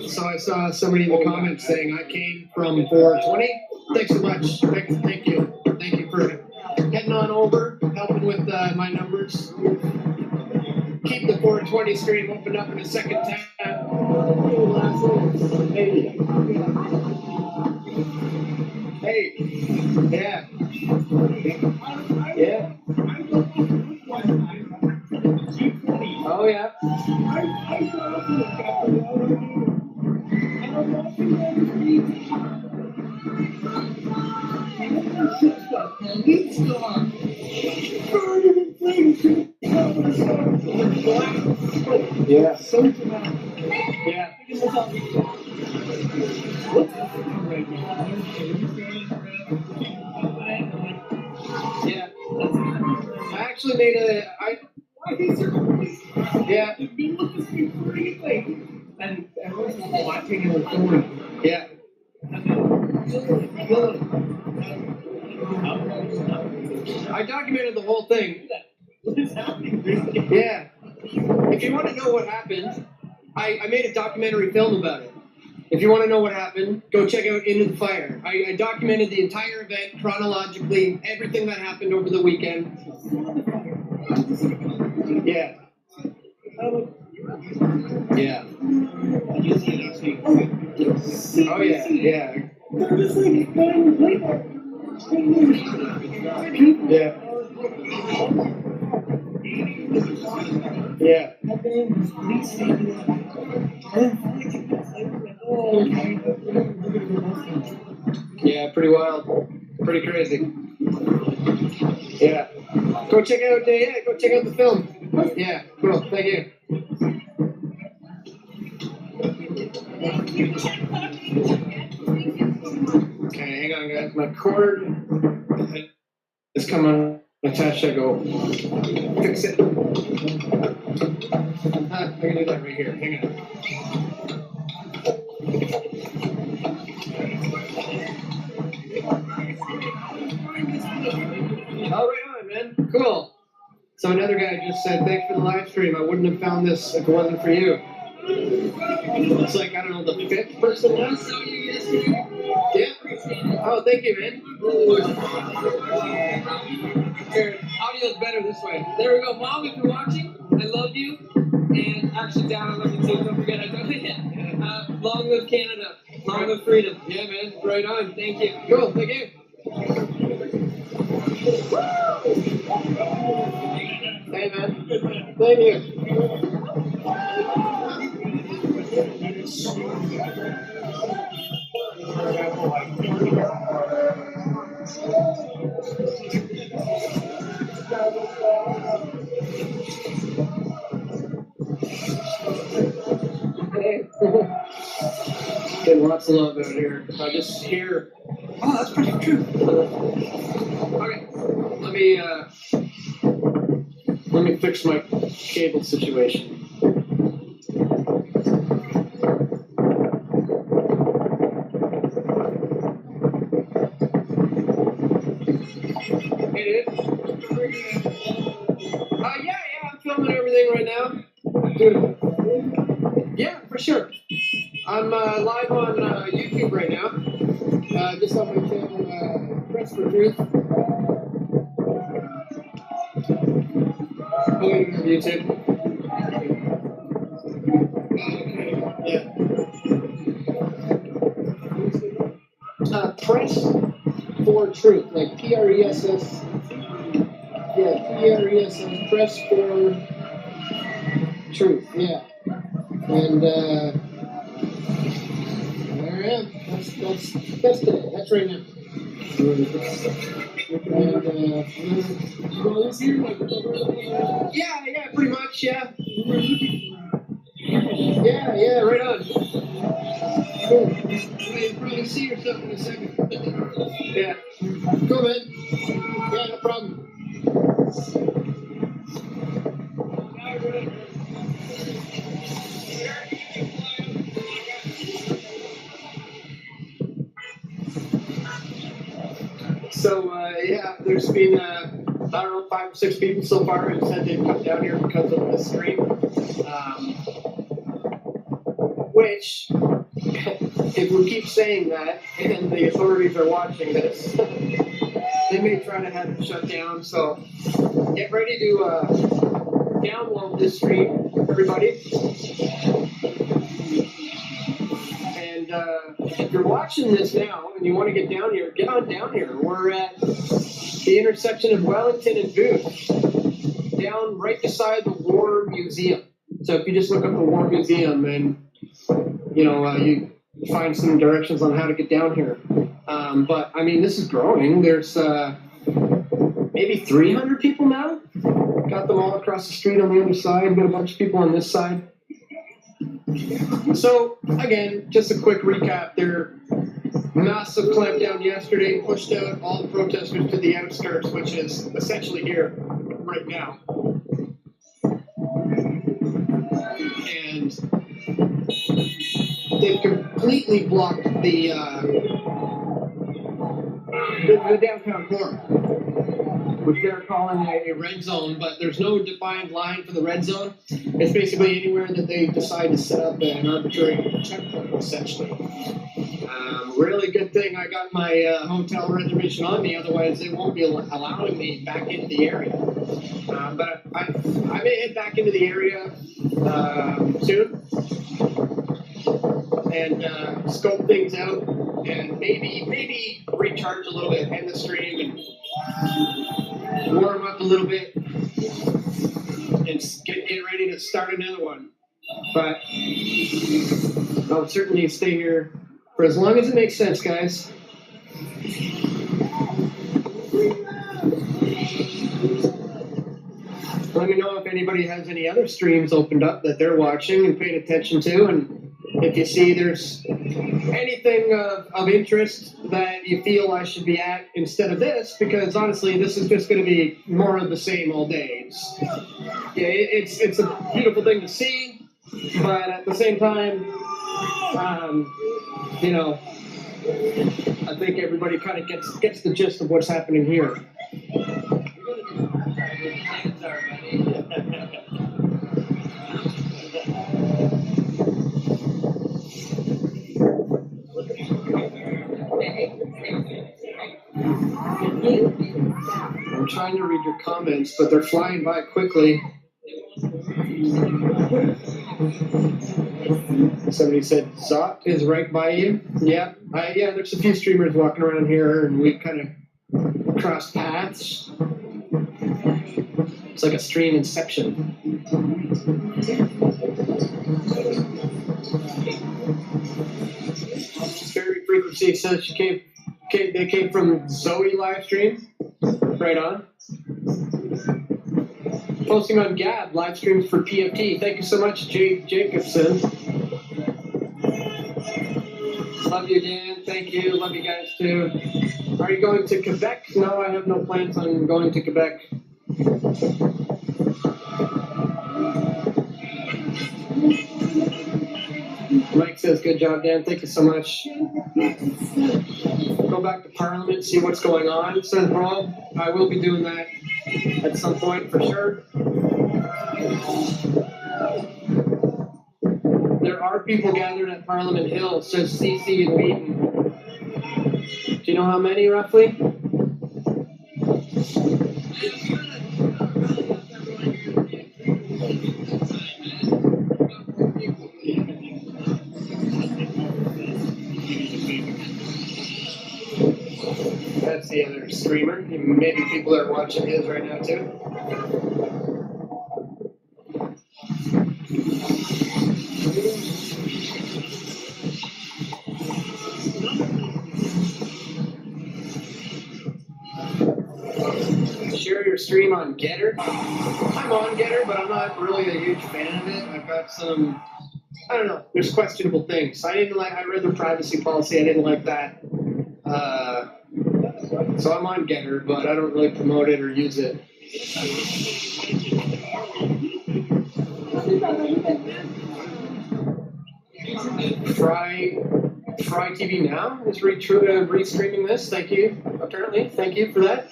So I saw somebody in the comments saying I came from 420. Thanks so much. Thank you. Thank you for heading on over, helping with my numbers. Keep the 420 stream open up in a second tab. Hey. Yeah. Yeah. Oh yeah. Yeah. Yeah. Yeah. I actually made yeah. And everyone's watching and recording. Yeah. I documented the whole thing. Yeah. If you want to know what happened, I made a documentary film about it. If you want to know what happened, go check out Into the Fire. I documented the entire event chronologically, everything that happened over the weekend. Yeah. Yeah. Oh yeah, yeah. Yeah. Yeah. Yeah, pretty wild. Pretty crazy. Yeah. Go check out the film. Yeah, cool. Thank you. Okay, hang on guys. My cord is coming attached. I go fix it. I can do that right here. Hang on. Oh, right on, man. Cool. So another guy just said, thanks for the live stream. I wouldn't have found this if it wasn't for you. It's like, I don't know, the 5th person now? Yeah. Oh, thank you, man. Here, audio's better this way. There we go. Mom, if you're watching, I love you. And actually, Dad, I love you too. Don't forget, I love you. Long live Canada. Long live freedom. Yeah, man. Right on. Thank you. Cool. Thank you. Hey, man. Thank you. Hey. Getting lots of love out here. I just hear. Oh, that's pretty true. Okay. Let me fix my cable situation. Hey, dude. Yeah, I'm filming everything right now. Dude. Yeah, for sure. I'm live on YouTube right now. Just on my channel, PRESSFORTRUTH. Oh, you have YouTube. Yeah. Press for Truth, like PRESS. Yeah, PRESS, Press for Truth. Yeah. And there I am. That's today. That's right now. And yeah, pretty much. Yeah. Yeah, right on. Cool. You'll probably see yourself in a second. Yeah. Cool, man. Yeah, no problem. So yeah, there's been I don't know 5 or 6 people so far who said they'd come down here because of the stream. Which, if we keep saying that, and the authorities are watching this, they may try to have it shut down. So get ready to download this stream, everybody. And if you're watching this now and you want to get down here, get on down here. We're at the intersection of Wellington and Booth, down right beside the War Museum. So if you just look up the War Museum and you find some directions on how to get down here. But I mean, this is growing. There's maybe 300 people now. Got them all across the street on the other side. Got a bunch of people on this side. So again, just a quick recap. There, massive clampdown yesterday, pushed out all the protesters to the outskirts, which is essentially here right now. And they've completely blocked the downtown core, which they're calling a red zone, but there's no defined line for the red zone. It's basically anywhere that they decide to set up an arbitrary checkpoint, essentially. Really good thing I got my hotel reservation on me, otherwise they won't be allowing me back into the area. But I may head back into the area soon and scope things out and maybe recharge a little bit, end the stream and warm up a little bit and get ready to start another one. But I'll certainly stay here for as long as it makes sense, guys. Let me know if anybody has any other streams opened up that they're watching and paying attention to, and if you see there's anything of interest that you feel I should be at instead of this, because honestly, this is just going to be more of the same all day. It's a beautiful thing to see, but at the same time, I think everybody kind of gets the gist of what's happening here. I'm trying to read your comments, but they're flying by quickly. Somebody said Zot is right by you. Yeah, there's a few streamers walking around here, and we kind of crossed paths. It's like a stream inception. Fairy Frequency says they came from Zoe live stream. Right on. Posting on Gab, live streams for PFT. Thank you so much, Jake Jacobson. Love you, Dan. Thank you. Love you guys too. Are you going to Quebec? No, I have no plans on going to Quebec. Mike says, good job, Dan. Thank you so much. Go back to Parliament, see what's going on. Central, I will be doing that at some point for sure. There are people gathered at Parliament Hill, says CC and Wheaton. Do you know how many roughly? That's the other streamer. Maybe people are watching his right now too. Share your stream on Getter. I'm on Getter, but I'm not really a huge fan of it. I've got some, I don't know, there's questionable things. I read the privacy policy, I didn't like that. So I'm on Getter, but I don't really promote it or use it. Fry TV Now is restreaming this. Thank you. Apparently, thank you for that.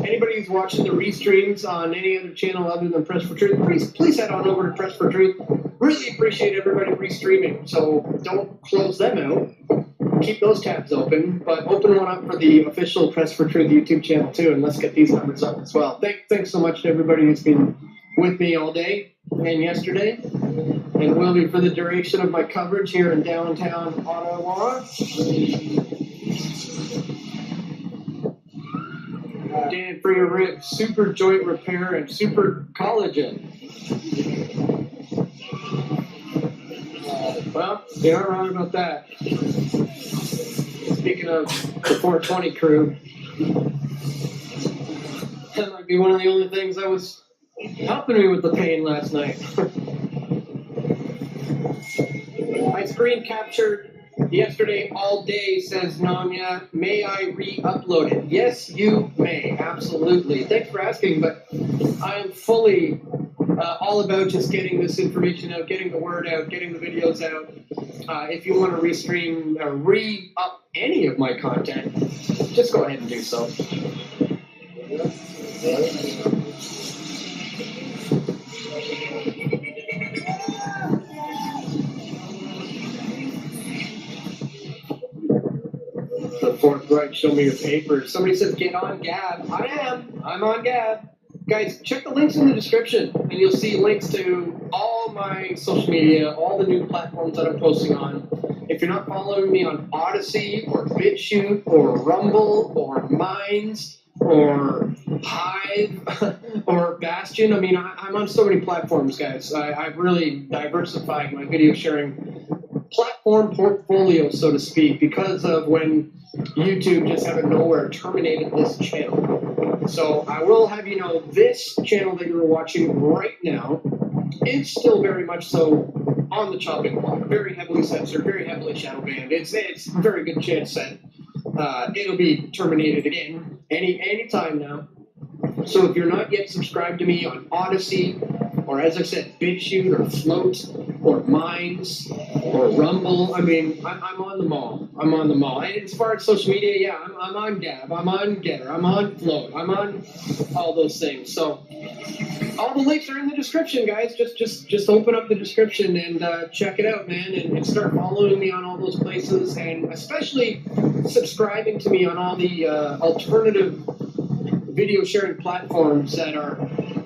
Anybody who's watching the restreams on any other channel other than Press for Truth, please head on over to Press for Truth. Really appreciate everybody restreaming. So don't close them out. Keep those tabs open, but open one up for the official Press for Truth YouTube channel too, and let's get these numbers up as well. Thanks so much to everybody who's been with me all day and yesterday, and will be for the duration of my coverage here in downtown Ottawa. Dan, for your ribs, super joint repair and super collagen. Well, you're not wrong about that. Speaking of the 420 crew, that might be one of the only things that was helping me with the pain last night. My screen captured yesterday all day, says Nanya. May I re-upload it? Yes, you may. Absolutely. Thanks for asking, but I'm fully all about just getting this information out, getting the word out, getting the videos out. If you want to restream or re-up any of my content, just go ahead and do so. The fourth right, show me your papers. Somebody says get on Gab. I am. I'm on Gab. Guys, check the links in the description, and you'll see links to all my social media, all the new platforms that I'm posting on. If you're not following me on Odyssey or BitChute or Rumble or Minds or Hive or Bastion, I mean, I'm on so many platforms, guys. I've really diversified my video sharing platform portfolio, so to speak, because of when YouTube just out of nowhere terminated this channel. So I will have you know, this channel that you're watching right now is still very much so on the chopping block, very heavily censored, very heavily shadow banned. It's a very good chance that it'll be terminated again any time now. So if you're not yet subscribed to me on Odyssey, or as I said, BitChute or Float or Minds or Rumble, I mean, I'm on them all. I'm on them all. And as far as social media, yeah, I'm on Gab, I'm on Getter, I'm on Float, I'm on all those things. So all the links are in the description, guys. Just open up the description and check it out, man, and start following me on all those places, and especially subscribing to me on all the alternative video sharing platforms that are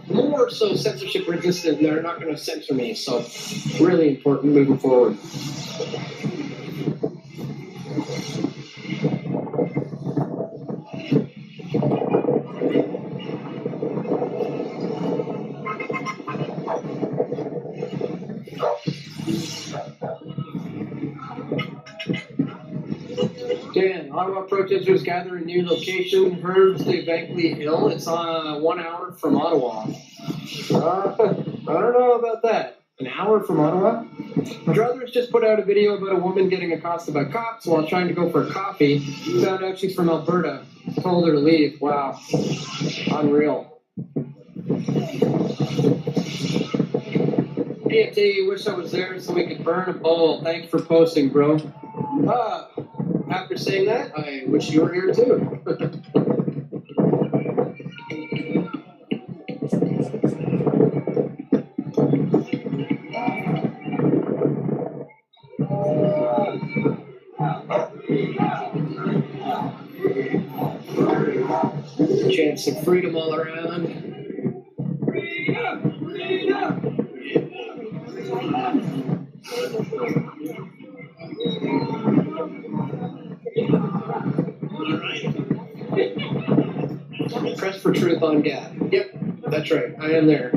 more so censorship resistant. They're not going to censor me, so really important moving forward. Dan, Ottawa protesters gather in new location, Herbs de Bankley Hill. It's 1 hour from Ottawa. I don't know about that. An hour from Ottawa? Druthers just put out a video about a woman getting accosted by cops while trying to go for a coffee. Found out she's from Alberta. Told her to leave. Wow. Unreal. PFT, wish I was there so we could burn a bowl. Thanks for posting, bro. After saying that, I wish you were here too. Chance of freedom all around. Freedom! Freedom! Press for Truth on Gab. Yep, that's right. I am there.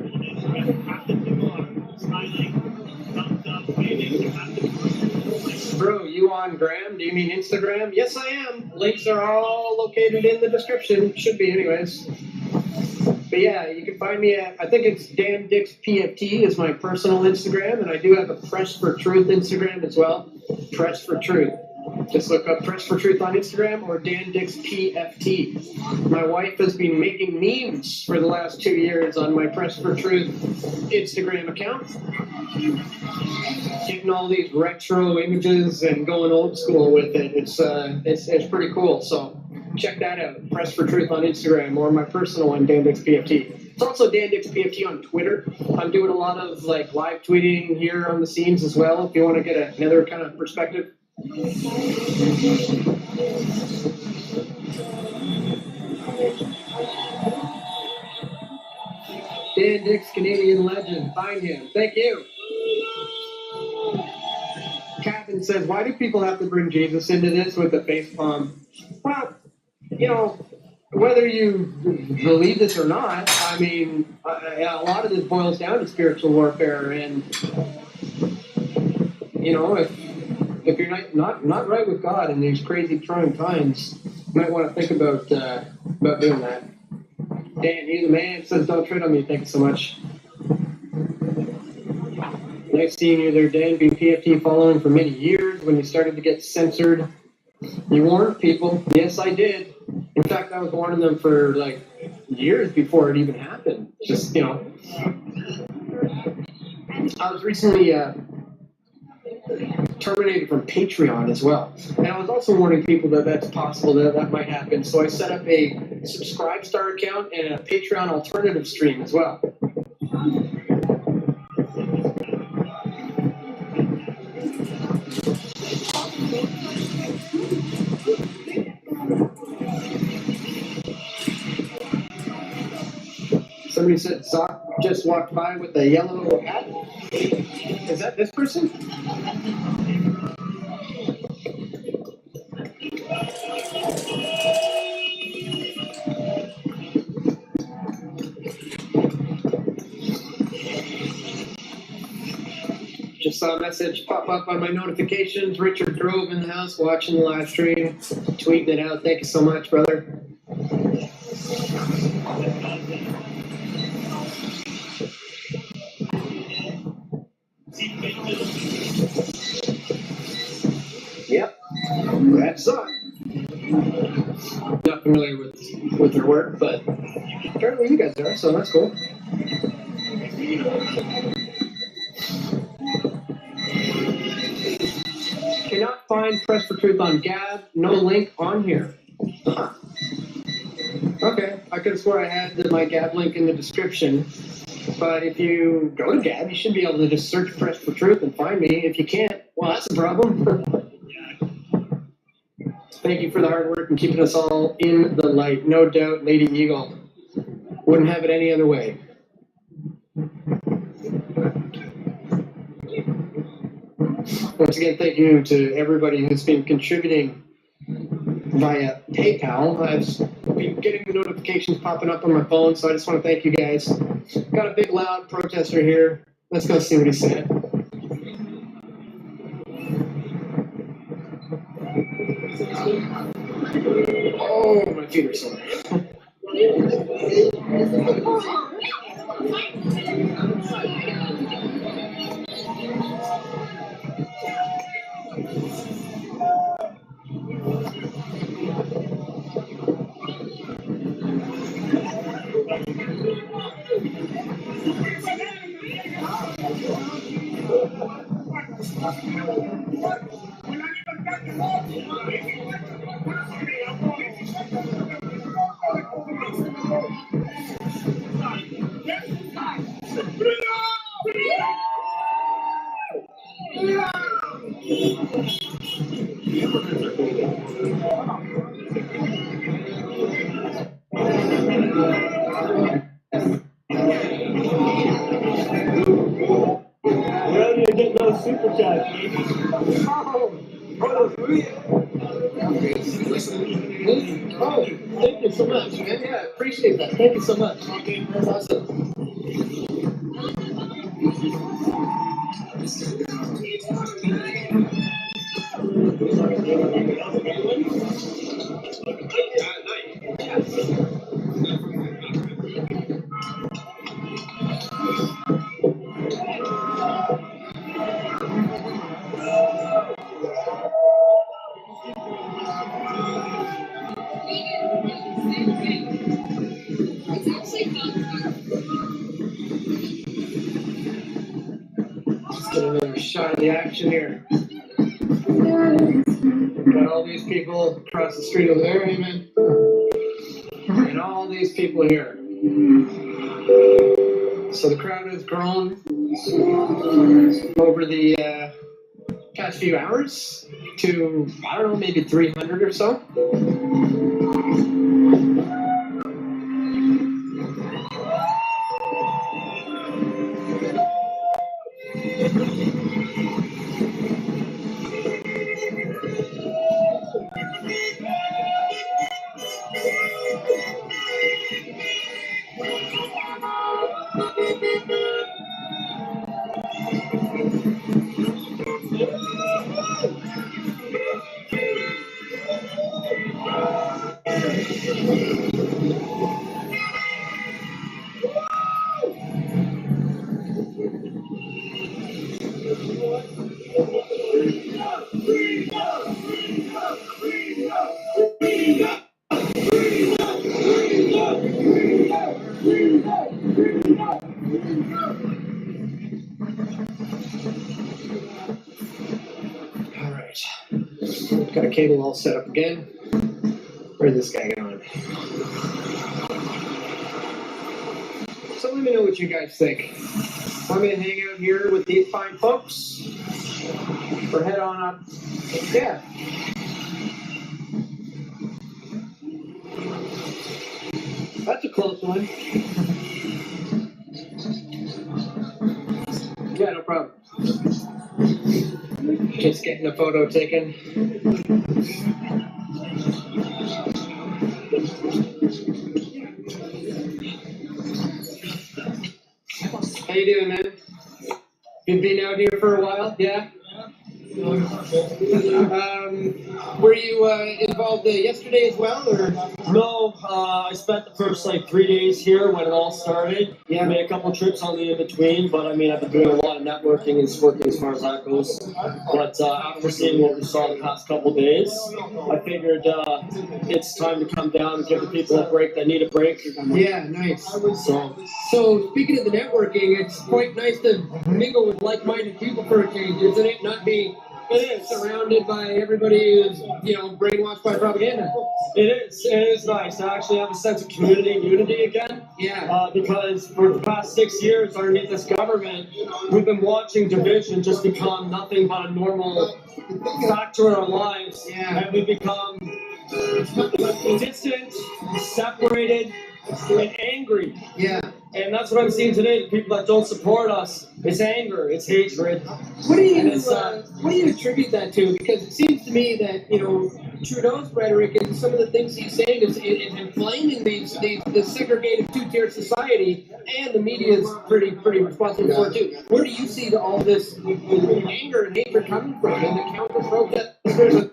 Bro, you on Gram? Do you mean Instagram? Yes, I am. Links are all located in the description. Should be, anyways. But yeah, you can find me at, I think it's Dan Dix PFT is my personal Instagram, and I do have a Press for Truth Instagram as well. Press for Truth. Just look up Press for Truth on Instagram or Dan Dix PFT. My wife has been making memes for the last 2 years on my Press for Truth Instagram account. Getting all these retro images and going old school with it. It's pretty cool. So check that out. Press for Truth on Instagram or my personal one, Dan Dix PFT. It's also Dan Dix PFT on Twitter. I'm doing a lot of like live tweeting here on the scenes as well. If you want to get another kind of perspective. Dan Dix, Canadian legend. Find him. Thank you. Captain says, why do people have to bring Jesus into this with the face palm? Well, you know, whether you believe this or not, I mean, a lot of this boils down to spiritual warfare. And, you know, if you're not right with God in these crazy trying times, you might want to think about doing that. Dan, you're the man. Says, don't tread on me. Thank you so much. Nice seeing you there, Dan. Been PFT following for many years. When you started to get censored, you warned people. Yes, I did. In fact, I was warning them for like years before it even happened. Just, you know. I was recently terminated from Patreon as well. And I was also warning people that that's possible, that might happen. So I set up a Subscribe Star account and a Patreon alternative stream as well. Somebody said Zoc just walked by with a yellow hat. Is that this person? Just saw a message pop up on my notifications. Richard Grove in the house watching the live stream, tweeting it out. Thank you so much, brother. Yep, that's up. Not familiar with her work, but apparently you guys are, so that's cool. Cannot find Press for Truth on Gab. No link on here. Huh. Okay, I could have swore I had my Gab link in the description. But if you go to Gab, you should be able to just search Press for Truth and find me. If you can't, well, that's a problem. Thank you for the hard work and keeping us all in the light. No doubt, Lady Eagle. Wouldn't have it any other way. Once again, thank you to everybody who's been contributing via PayPal. I've been getting the notifications popping up on my phone, so I just want to thank you guys. Got a big, loud protester here. Let's go see what he said. Oh, my feet are sore. Super chat. Oh, thank you so much, man. Yeah, I appreciate that. Thank you so much. That's awesome. the action here. Got all these people across the street over there, amen. And all these people here. So the crowd has grown over the past few hours to, I don't know, maybe 300 or so. Got a cable all set up again. Where's this guy going? So let me know what you guys think. Want me to hang out here with these fine folks? Or head on up? Yeah. That's a close one. Yeah, no problem. Just getting a photo taken. How you doing, man? You've been out here for a while? Yeah? Were you involved yesterday as well, or? No, I spent the first 3 days here when it all started. Yeah, made a couple trips on the in between, but I mean, I've been doing a lot of networking and working as far as that goes. But after seeing what we saw the past couple days, I figured it's time to come down and give the people a break that need a break. Yeah, nice. So speaking of the networking, it's quite nice to mingle with like-minded people for a change, isn't it? Not be surrounded by everybody who's, brainwashed by propaganda. It is nice to actually have a sense of community and unity again. Yeah. Because for the past 6 years underneath this government, we've been watching division just become nothing but a normal factor in our lives. Yeah. And we've become distant, separated, and angry. Yeah. And that's what I'm seeing today. The people that don't support us, it's anger, it's hatred. What do you attribute that to? Because it seems to me that Trudeau's rhetoric and some of the things he's saying is inflaming the segregated two-tier society, and the media is pretty responsible for it too. Where do you see all this anger and hatred coming from, and the counter-protesters?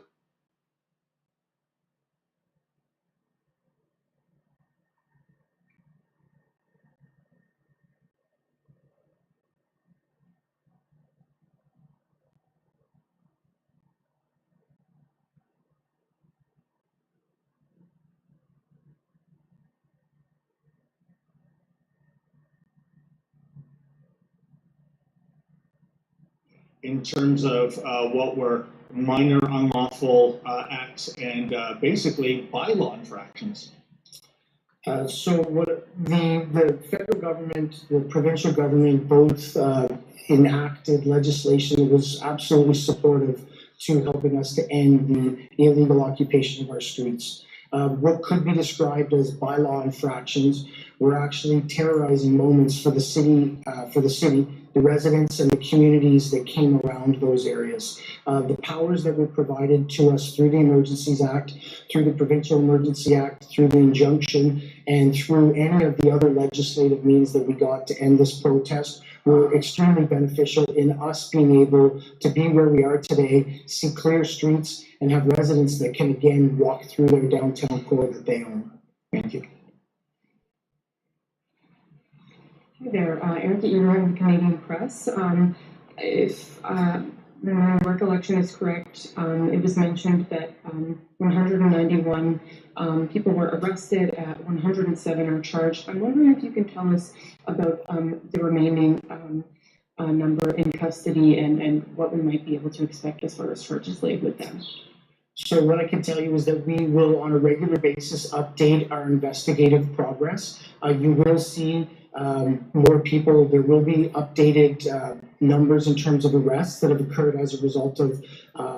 In terms of what were minor unlawful acts and basically bylaw infractions. So what the federal government, the provincial government, both enacted legislation that was absolutely supportive to helping us to end the illegal occupation of our streets. What could be described as bylaw infractions were actually terrorizing moments for the city, the residents and the communities that came around those areas. The powers that were provided to us through the Emergencies Act, through the Provincial Emergency Act, through the injunction, and through any of the other legislative means that we got to end this protest were extremely beneficial in us being able to be where we are today, see clear streets, and have residents that can again walk through their downtown core that they own. Thank you. Hi there, Erica Eber of the Canadian Press. If my recollection is correct, it was mentioned that 191 people were arrested, 107 are charged. I'm wondering if you can tell us about the remaining number in custody and what we might be able to expect as far as charges laid with them? So what I can tell you is that we will, on a regular basis, update our investigative progress. You will see more people. There will be updated numbers in terms of arrests that have occurred as a result of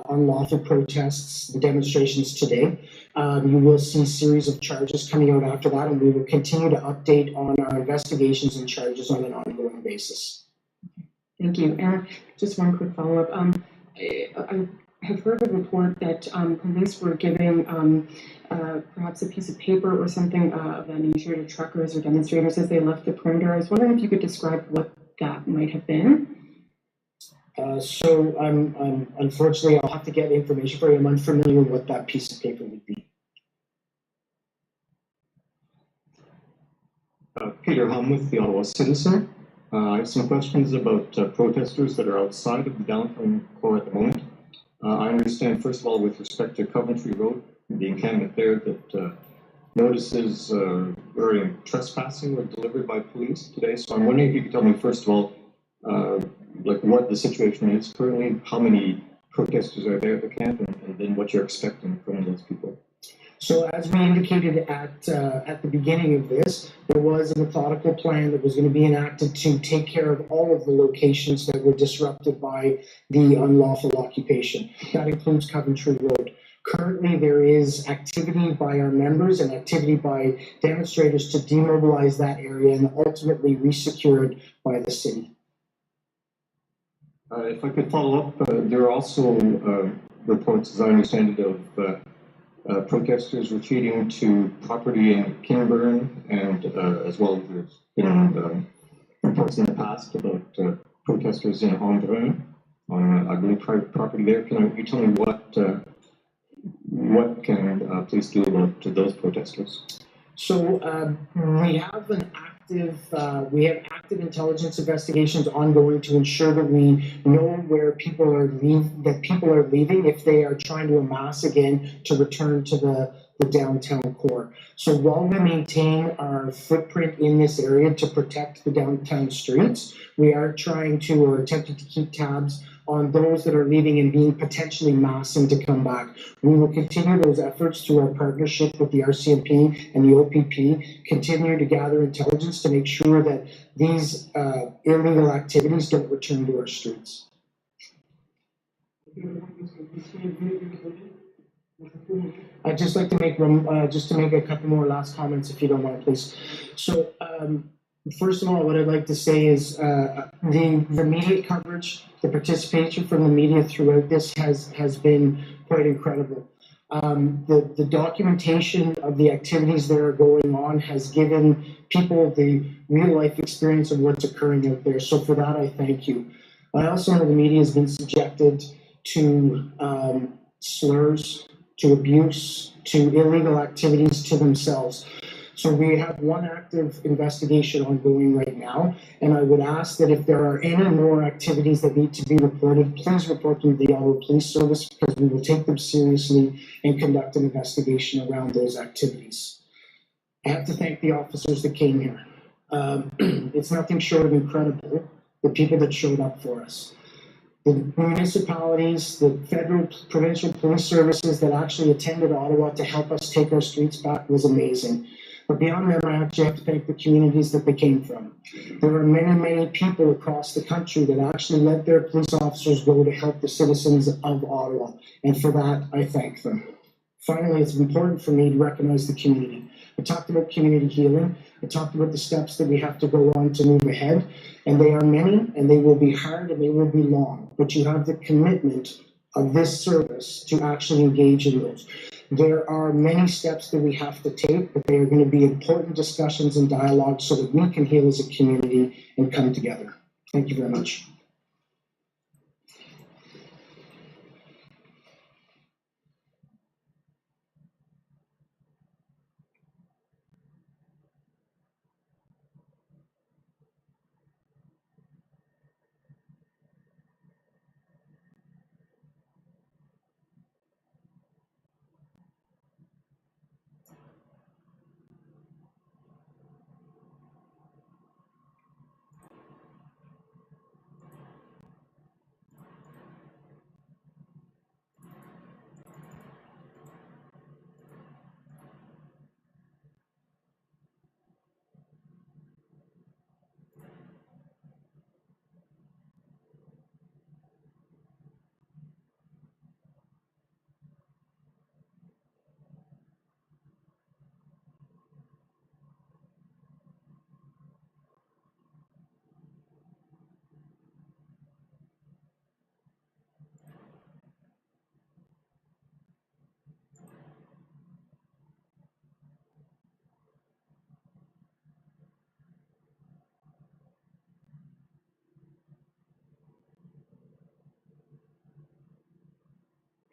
unlawful protests, the demonstrations today. You will see a series of charges coming out after that, and we will continue to update on our investigations and charges on an ongoing basis. Thank you. And just one quick follow-up. I have heard a report that police were giving perhaps a piece of paper or something of that nature to truckers or demonstrators as they left the perimeter. I was wondering if you could describe what that might have been. Unfortunately, I'll have to get information for you. I'm unfamiliar with what that piece of paper would be. Peter Hum with the Ottawa Citizen. I have some questions about protesters that are outside of the downtown core at the moment. I understand, first of all, with respect to Coventry Road, the encampment there, that notices regarding trespassing were delivered by police today. So I'm wondering if you could tell me, first of all, like what the situation is currently, how many protesters are there at the camp, and then what you're expecting from those people. So as we indicated at the beginning of this, there was a methodical plan that was going to be enacted to take care of all of the locations that were disrupted by the unlawful occupation. That includes Coventry Road. Currently, there is activity by our members and activity by demonstrators to demobilize that area and ultimately resecure it by the city. If I could follow up, there are also reports, as I understand it, of protesters retreating to property in Kinburn, and as well there's been reports in the past about protesters in Embrun on, I believe, private property there. Can you tell me what can police do about those protesters? So we have active intelligence investigations ongoing to ensure that we know where people are leaving if they are trying to amass again to return to the downtown core. So while we maintain our footprint in this area to protect the downtown streets, we are trying to, or attempting to keep tabs on those that are leaving and being potentially massing to come back. We will continue those efforts through our partnership with the RCMP and the OPP, continue to gather intelligence to make sure that these illegal activities don't return to our streets. I'd just like to make a couple more last comments, if you don't mind, please. So, first of all, what I'd like to say is the media coverage, the participation from the media throughout this has been quite incredible. The documentation of the activities that are going on has given people the real life experience of what's occurring out there. So for that, I thank you. I also know the media has been subjected to slurs, to abuse, to illegal activities to themselves. So we have one active investigation ongoing right now, and I would ask that if there are any more activities that need to be reported, please report them to the Ottawa Police Service, because we will take them seriously and conduct an investigation around those activities. I have to thank the officers that came here. It's nothing short of incredible, the people that showed up for us. The municipalities, the federal, provincial police services that actually attended Ottawa to help us take our streets back was amazing. But beyond them, I actually have to thank the communities that they came from. There are many, many people across the country that actually let their police officers go to help the citizens of Ottawa. And for that, I thank them. Finally, it's important for me to recognize the community. I talked about community healing. I talked about the steps that we have to go on to move ahead. And they are many, and they will be hard, and they will be long. But you have the commitment of this service to actually engage in those. There are many steps that we have to take, but they are going to be important discussions and dialogue so that we can heal as a community and come together. Thank you very much.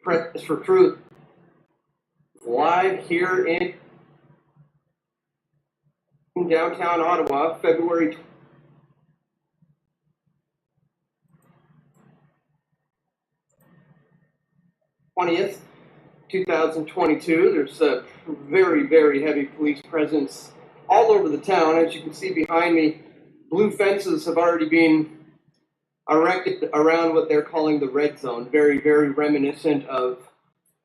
Press for Truth, live here in downtown Ottawa, February 20th, 2022. There's a very, very heavy police presence all over the town. As you can see behind me, blue fences have already been erected around what they're calling the red zone. Very, very reminiscent of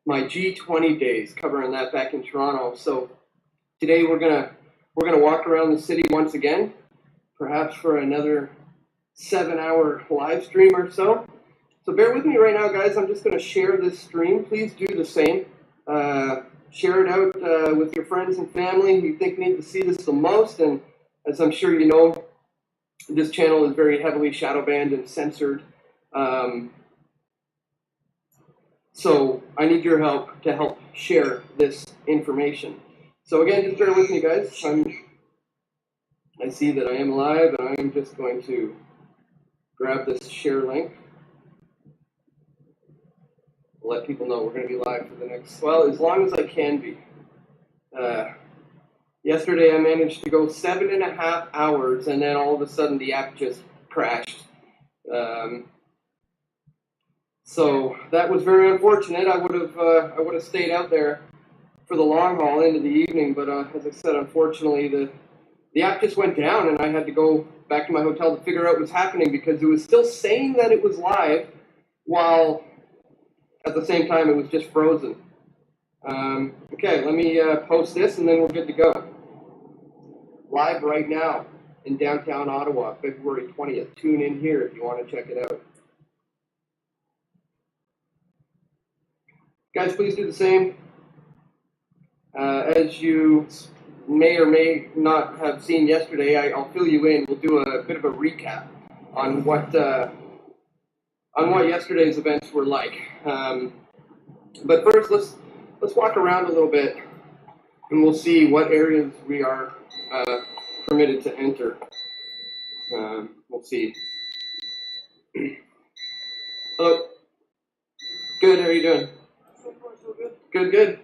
my G20 days, covering that back in Toronto. So today we're gonna walk around the city once again, perhaps for another 7-hour live stream or so. So bear with me right now, guys. I'm just gonna share this stream. Please do the same. Share it out with your friends and family who you think need to see this the most. And as I'm sure you know, this channel is very heavily shadow banned and censored. So I need your help to help share this information. So again, just bear with me, guys. I see that I am live, and I am just going to grab this share link. Let people know we're going to be live for the next, well, as long as I can be. Yesterday I managed to go 7.5 hours, and then all of a sudden the app just crashed. So that was very unfortunate. I would have stayed out there for the long haul into the evening, but as I said, unfortunately the app just went down, and I had to go back to my hotel to figure out what's happening, because it was still saying that it was live, while at the same time it was just frozen. Okay, let me post this, and then we're good to go. Live right now in downtown Ottawa, February 20th. Tune in here if you want to check it out. Guys, please do the same. As you may or may not have seen yesterday, I'll fill you in. We'll do a bit of a recap on what yesterday's events were like. But first, let's walk around a little bit, and we'll see what areas we are permitted to enter. We'll see. Hello. Good. How are you doing? Good. Good.